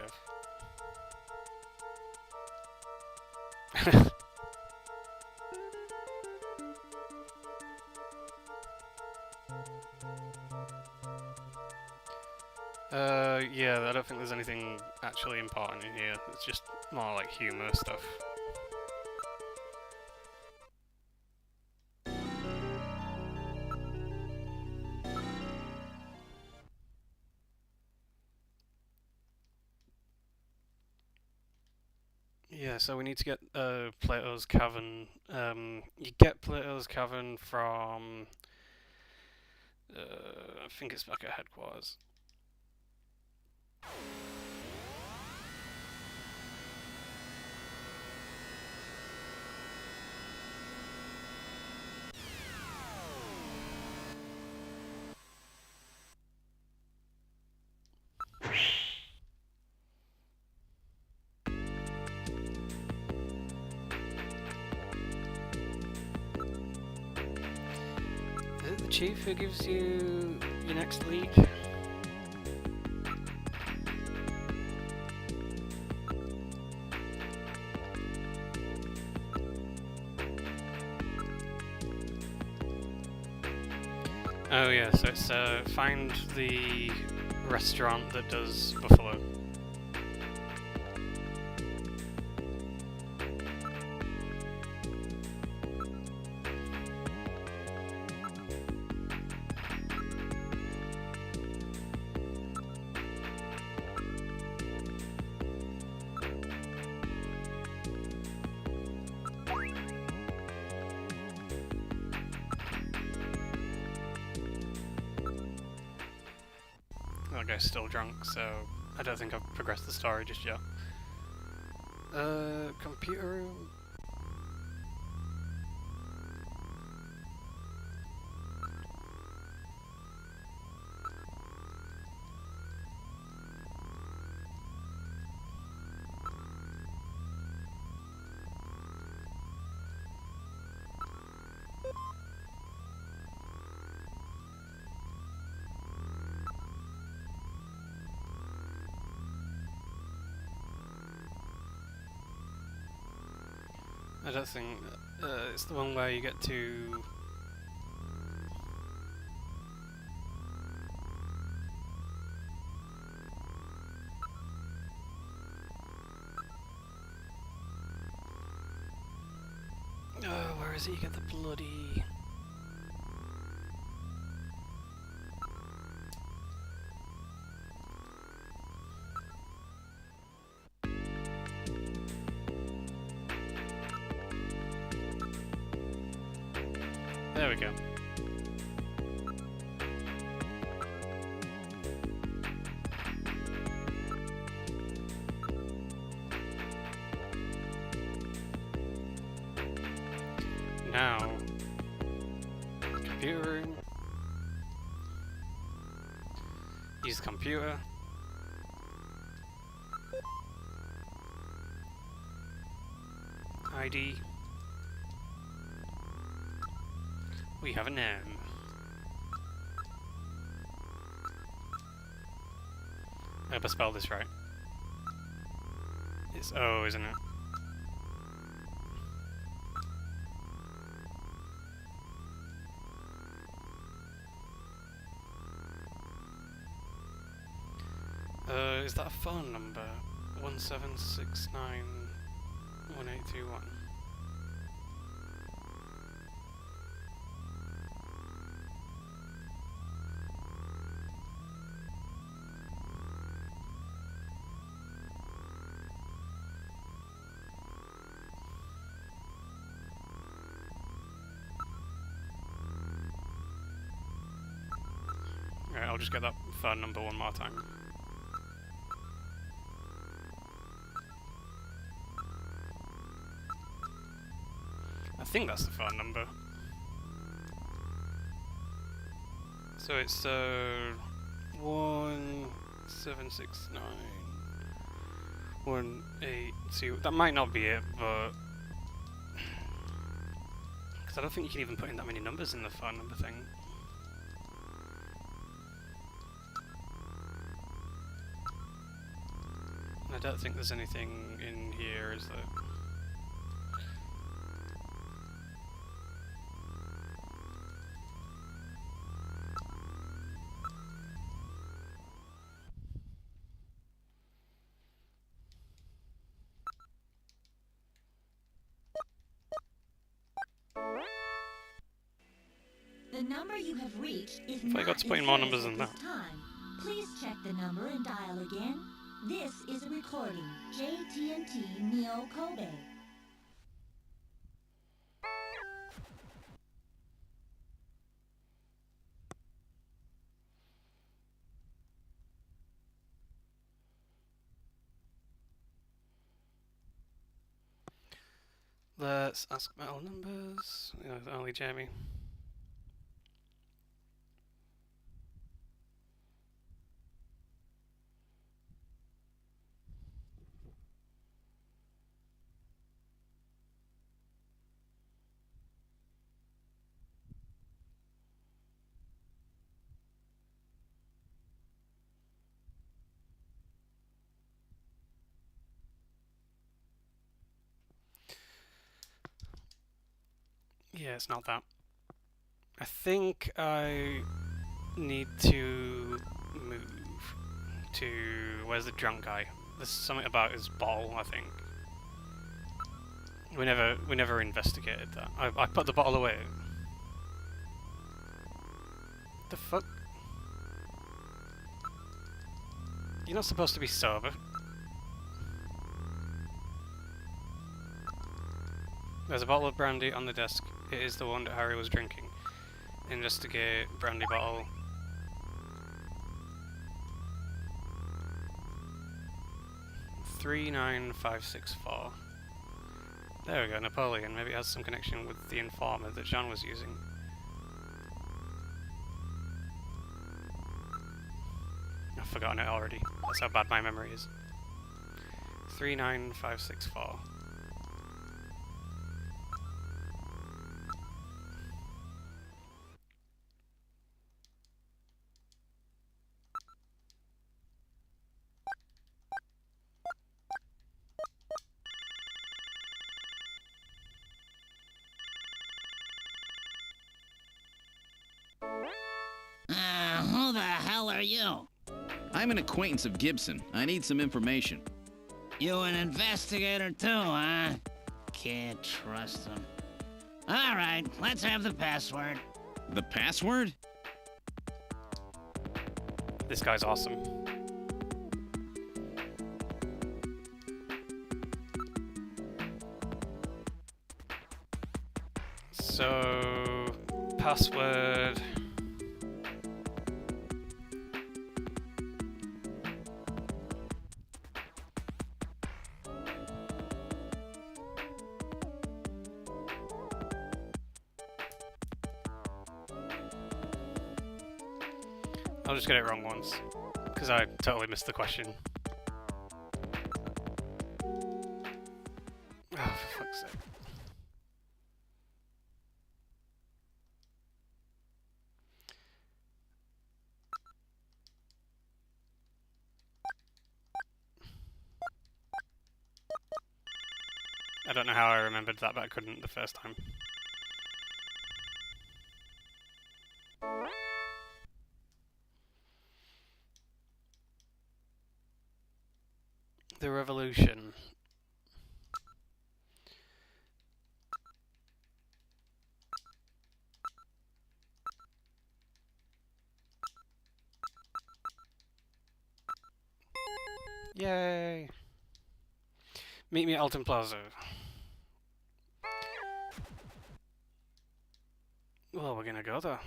Yeah, I don't think there's anything actually important in here. It's just more like humour stuff. Yeah, so we need to get Plato's Cavern. You get Plato's Cavern from... I think it's back at headquarters. Is it the chief who gives you your next lead? Oh yeah, so it's find the restaurant that does buffalo. That guy's still drunk, so I don't think I've progressed the story just yet. Computer room? I don't think it's the one where you get to... Oh, where is it? You get the bloody... There we go. Now, computer room. Use the computer. ID. We have a name. I hope I spelled this right. It's O, isn't it? Is that a phone number? 17691821. I'll just get that phone number one more time. I think that's the phone number. So it's 1769 182. That might not be it, but because I don't think you can even put in that many numbers in the phone number thing. And I don't think there's anything in here, is there? The number you have reached is If I got to put in more numbers than that. time. Please check the number and dial again. This is a recording. JT&T Neo Kobe. Let's ask metal numbers. Only Jamie. Yeah, it's not that. I think I need to move to... Where's the drunk guy? There's something about his bottle, I think. We never investigated that. I put the bottle away. The fuck? You're not supposed to be sober. There's a bottle of brandy on the desk. It is the one that Harry was drinking. Investigate brandy bottle. $39564. There we go, Napoleon. Maybe it has some connection with the informer that John was using. I've forgotten it already. That's how bad my memory is. 39564. Who the hell are you? I'm an acquaintance of Gibson. I need some information. You an investigator too, huh? Can't trust him. All right, let's have the password. The password? This guy's awesome. So, password. I'll just get it wrong once, because I totally missed the question. Oh, for fuck's sake. I don't know how I remembered that, but I couldn't the first time. The revolution. Yay! Meet me at Alton Plaza. Well, we're gonna go there.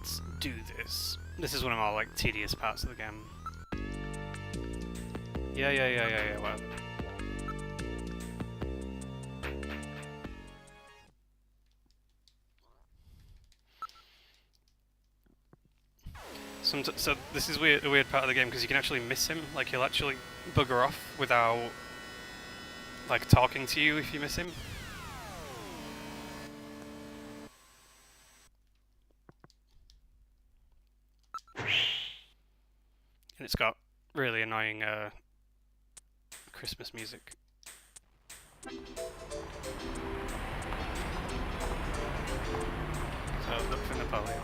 let's do this. This is one of my like tedious parts of the game. Yeah, whatever. So this is a weird part of the game because you can actually miss him. Like he'll actually bugger off without like talking to you if you miss him. And it's got really annoying Christmas music. So look for Napoleon.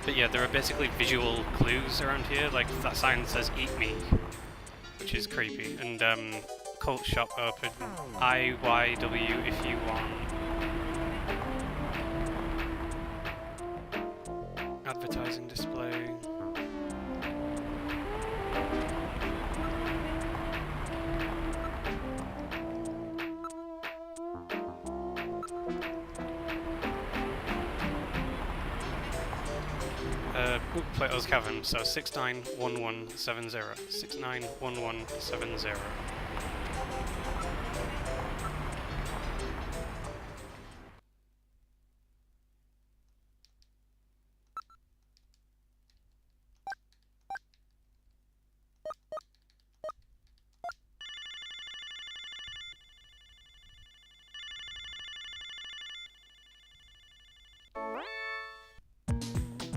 But yeah, there are basically visual clues around here, like that sign says "Eat Me," which is creepy. And cult shop open, IYW if you want. Advertising display. Plato's Cavern, so 691170. 691170.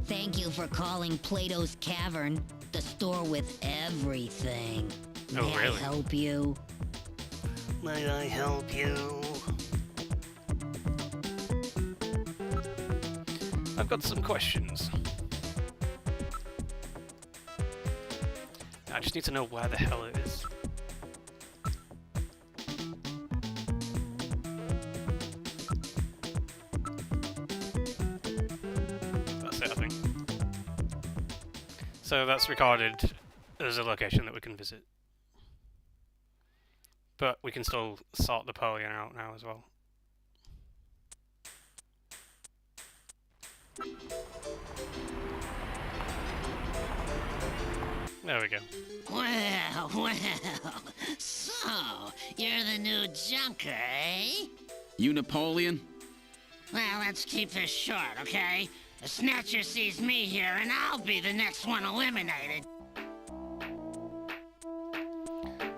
Thank you for calling Plato's Cavern, the store with everything. Oh, May really? I help you? May I help you? I've got some questions. I just need to know where the hell it is. So that's recorded as a location that we can visit. But we can still sort Napoleon out now as well. There we go. Well, so, you're the new junker, eh? You Napoleon? Well, let's keep this short, okay? The Snatcher sees me here, and I'll be the next one eliminated.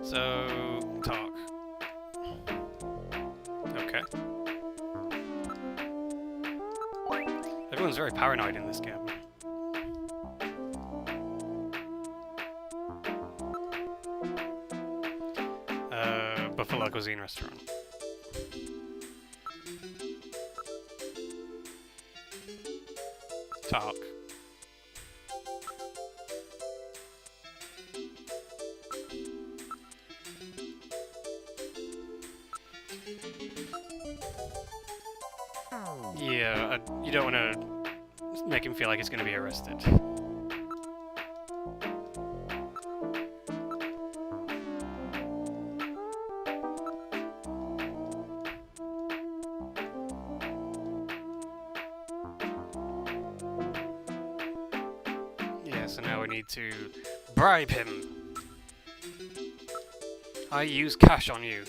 So, talk. Okay. Everyone's very paranoid in this game. Buffalo Cuisine Restaurant. Talk. Yeah, you don't want to make him feel like he's going to be arrested. So now we need to bribe him. I use cash on you.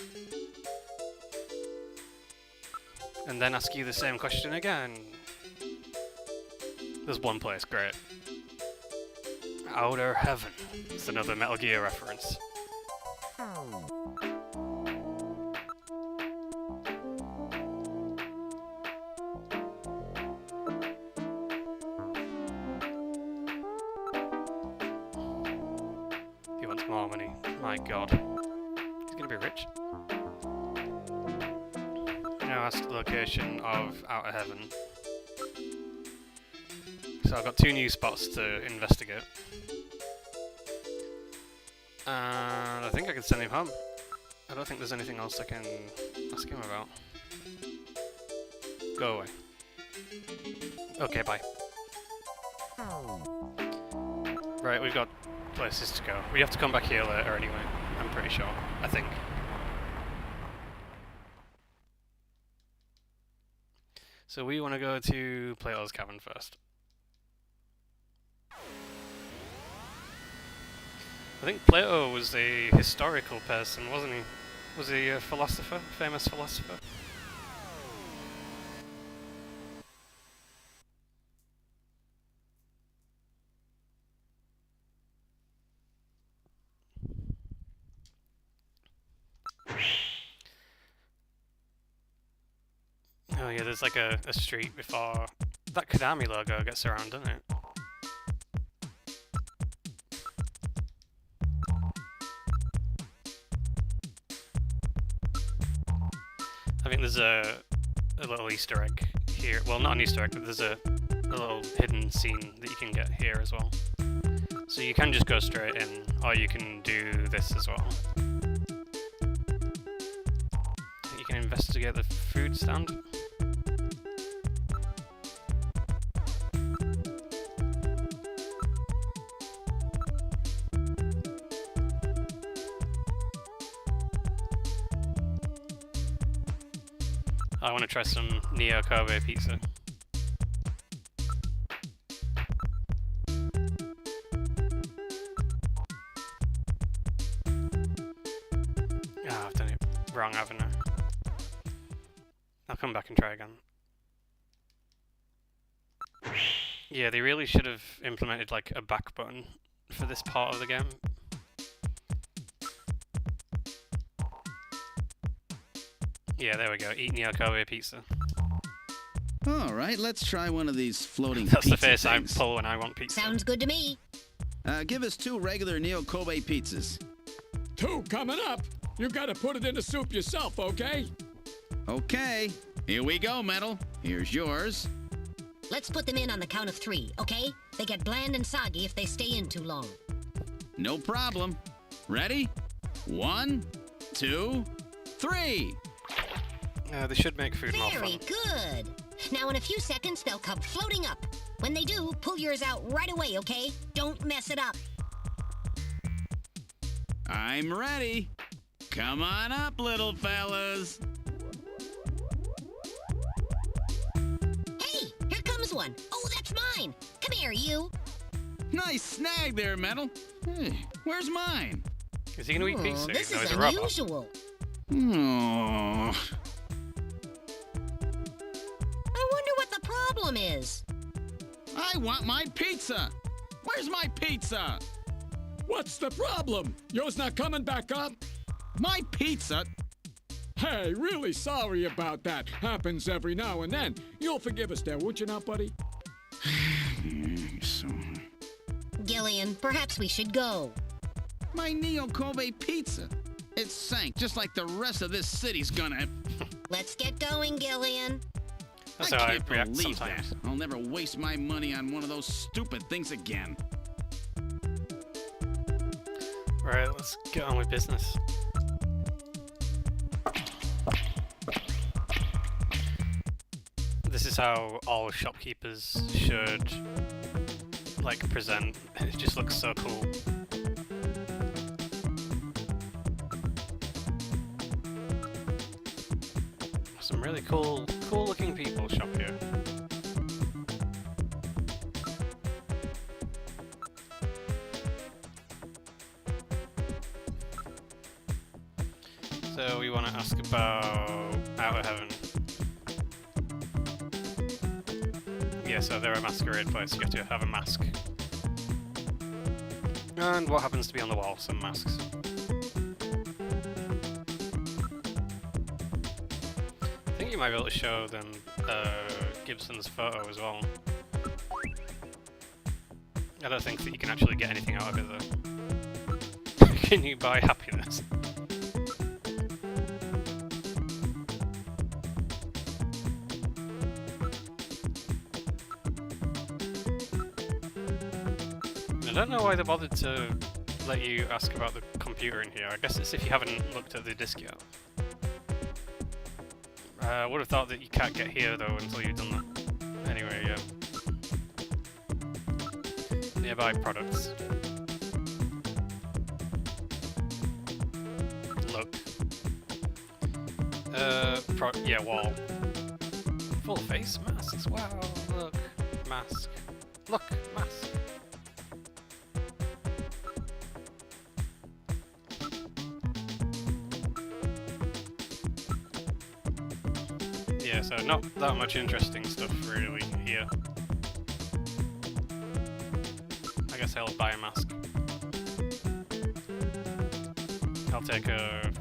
And then ask you the same question again. There's one place, great. Outer Heaven. It's another Metal Gear reference. More money. My god. He's gonna be rich. Now ask the location of Outer Heaven. So I've got 2 new spots to investigate. And I think I can send him home. I don't think there's anything else I can ask him about. Go away. Okay, bye. Right, we've got places to go. We have to come back here later anyway, I'm pretty sure. I think. So we want to go to Plato's Cavern first. I think Plato was a historical person, wasn't he? Was he a philosopher? Famous philosopher? Oh yeah, there's like a street before that Konami logo gets around, doesn't it? I think there's a little Easter egg here. Well, not an Easter egg, but there's a little hidden scene that you can get here as well. So you can just go straight in, or you can do this as well. You can investigate the food stand. I want to try some Neo Kobe pizza. Ah, I've done it wrong, haven't I? I'll come back and try again. Yeah, they really should have implemented like a back button for this part of the game. Yeah, there we go. Eat Neo Kobe pizza. All right, let's try one of these floating That's pizza the face things. I pull when I want pizza. Sounds good to me. Give us 2 regular Neo Kobe pizzas. 2 coming up. You gotta put it in the soup yourself, okay? Okay, here we go, Metal. Here's yours. Let's put them in on the count of 3, okay? They get bland and soggy if they stay in too long. No problem. Ready? 1, 2, 3. They should make food more fun. Very good. Now in a few seconds, they'll come floating up. When they do, pull yours out right away, okay? Don't mess it up. I'm ready. Come on up, little fellas. Hey, here comes one. Oh, that's mine. Come here, you. Nice snag there, Metal. Hey, where's mine? Is he gonna eat pizza? This No, is he's a robot. unusual. Oh. I wonder what the problem is. I want my pizza. Where's my pizza? What's the problem? Yours not coming back up? My pizza? Hey, really sorry about that. Happens every now and then. You'll forgive us there, won't you now, buddy? Gillian, perhaps we should go. My Neo Kobe pizza. It sank just like the rest of this city's gonna. Let's get going, Gillian. That's I how I can't react believe sometimes. that. I'll never waste my money on one of those stupid things again. Right, let's get on with business. This is how all shopkeepers should like present. It just looks so cool. Some really cool looking people shop here. So we want to ask about Out of Heaven. Yeah, so they're a masquerade place, you have to have a mask. And what happens to be on the wall? Some masks. I think you might be able to show them Gibson's photo as well. I don't think that you can actually get anything out of it though. Can you buy happiness? I don't know why they bothered to let you ask about the computer in here. I guess it's if you haven't looked at the disc yet. I would have thought that you can't get here though until you've done that. Anyway, yeah. Nearby products. Look. Yeah, wall. Full face masks. Wow, look. Mask. Look, mask. Yeah, so not that much interesting stuff really here. I guess I'll buy a mask. I'll take a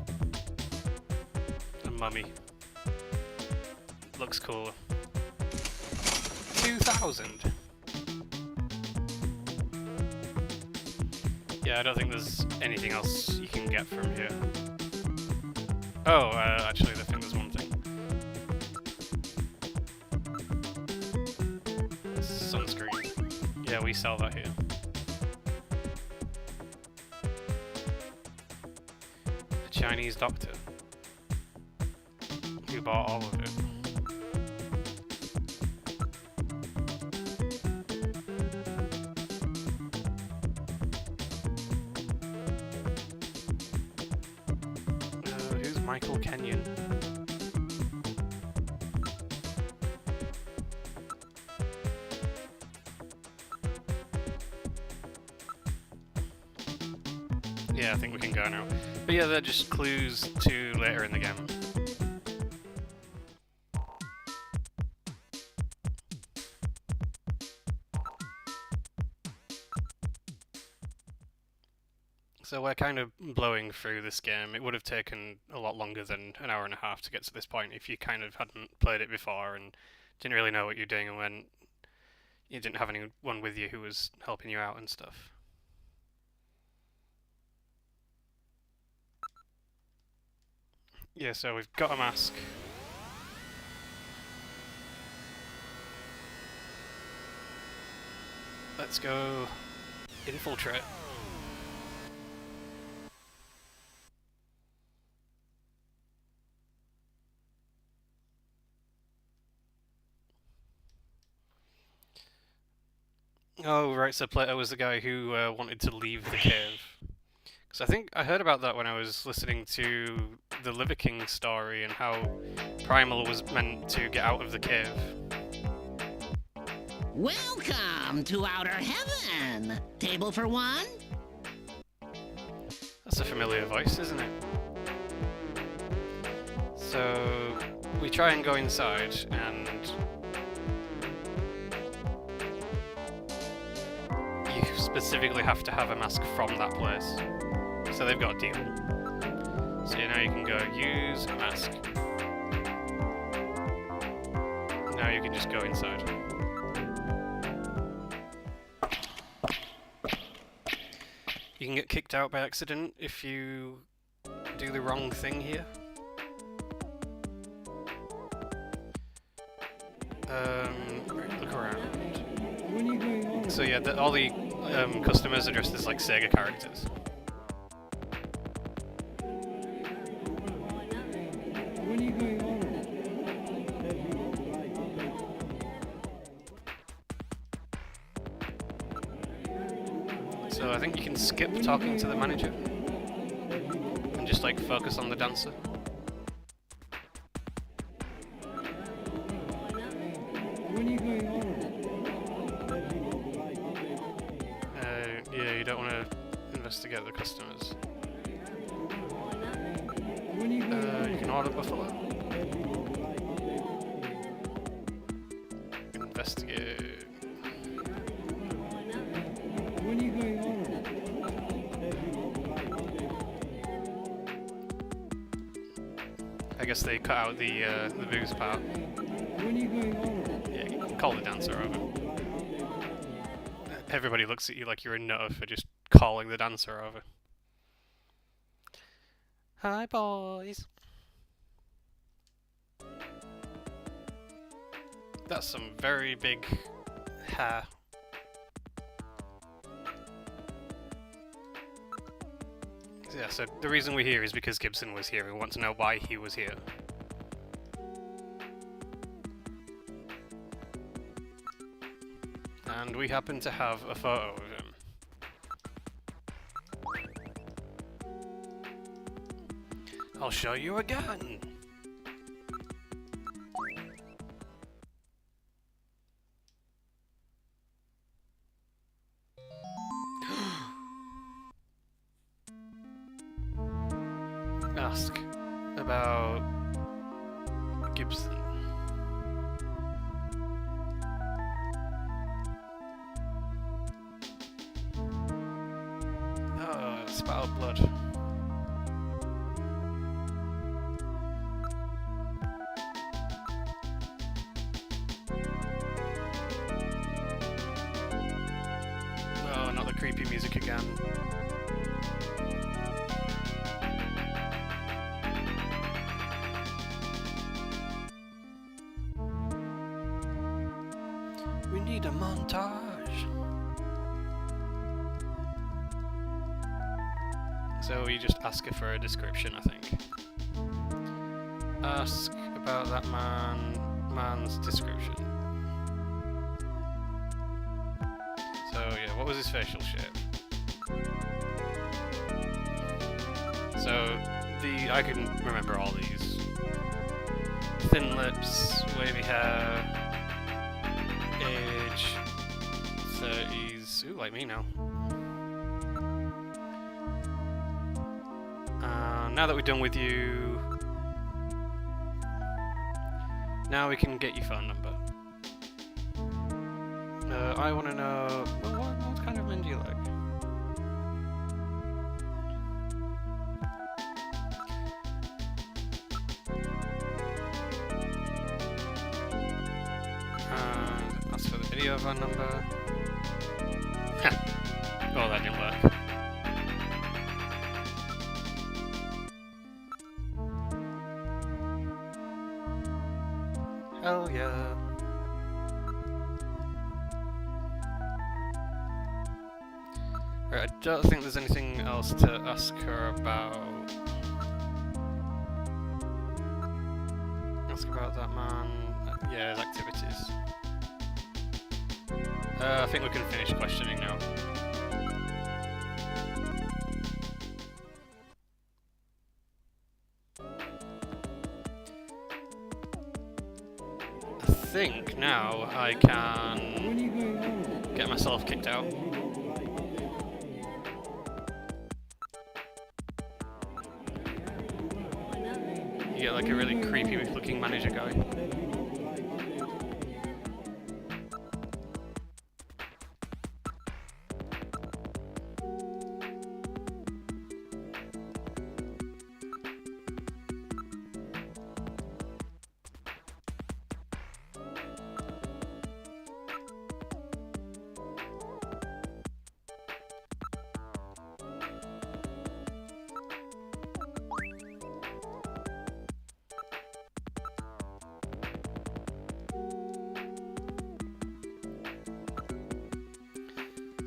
mummy. Looks cool. 2,000! Yeah, I don't think there's anything else you can get from here. Oh, actually, I think there's one thing. Sunscreen. Yeah, we sell that here. A Chinese doctor who bought all of it. Who's Michael Kenyon? Yeah, I think we can go now. But yeah, they're just clues to later in the game. So we're kind of blowing through this game. It would have taken a lot longer than an hour and a half to get to this point if you kind of hadn't played it before and didn't really know what you're doing and when you didn't have anyone with you who was helping you out and stuff. Yeah, so we've got a mask. Let's go infiltrate. Oh, right, so Plato was the guy who wanted to leave the cave. Because I think I heard about that when I was listening to the Liver King story and how Primal was meant to get out of the cave. Welcome to Outer Heaven! Table for one? That's a familiar voice, isn't it? So we try and go inside, and you specifically have to have a mask from that place. So they've got a deal. So now you can go use a mask. Now you can just go inside. You can get kicked out by accident if you do the wrong thing here. Look around. So yeah, all the customers are dressed as like Sega characters. So I think you can skip talking to the manager and just like focus on the dancer. Yeah, you don't want to investigate the customers. You can order buffalo. Investigate. I guess they cut out the booze part. Yeah, you can call the dancer over. Everybody looks at you like you're a nutter for just calling the dancer over. Hi, boys. That's some very big hair. Yeah, so the reason we're here is because Gibson was here. We want to know why he was here. And we happen to have a photo of him. I'll show you again. about Gibson? Oh, spattered blood. Oh, not the creepy music again. We need a montage. So we just ask her for a description, I think. Ask about that man's description. So yeah, what was his facial shape? So I can remember all these. Thin lips, wavy hair, age 30s. Ooh, like me now. Now that we're done with you, now we can get your phone number. I want to know, well, what kind of men do you like? And ask for the video phone number. Oh, that didn't work. Hell yeah. Right, I don't think there's anything else to ask her about. Ask about that man. Yeah, his activities. I think we can finish questioning now. I think now I can get myself kicked out. You get like a really creepy looking manager guy.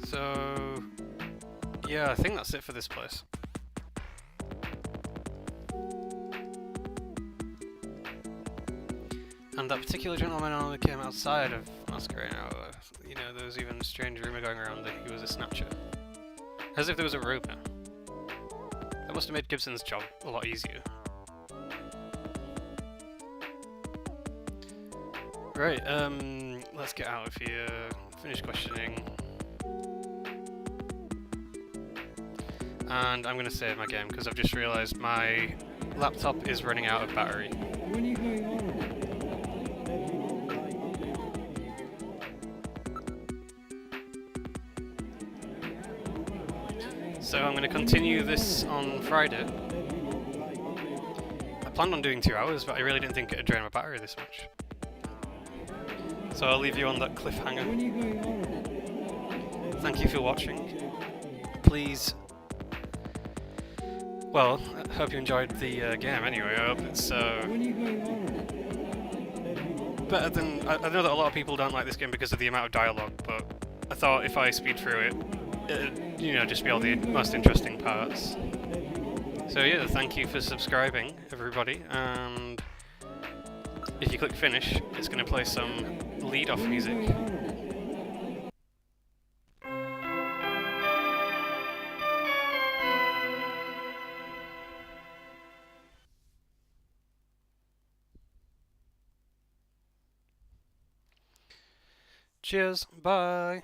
So, yeah, I think that's it for this place. And that particular gentleman only came outside of masquerading out. You know, there was even a strange rumour going around that he was a snatcher. As if there was a rumour. That must have made Gibson's job a lot easier. Right, let's get out of here, finish questioning. And I'm going to save my game because I've just realised my laptop is running out of battery. So I'm going to continue this on Friday. I planned on doing 2 hours, but I really didn't think it would drain my battery this much. So I'll leave you on that cliffhanger. Thank you for watching. Please... Well, I hope you enjoyed the game anyway. I hope it's better than... I know that a lot of people don't like this game because of the amount of dialogue, but I thought if I speed through it, it'd, you know, just be all the most interesting parts. So yeah, thank you for subscribing, everybody, and if you click finish, it's going to play some lead-off music. Cheers, bye.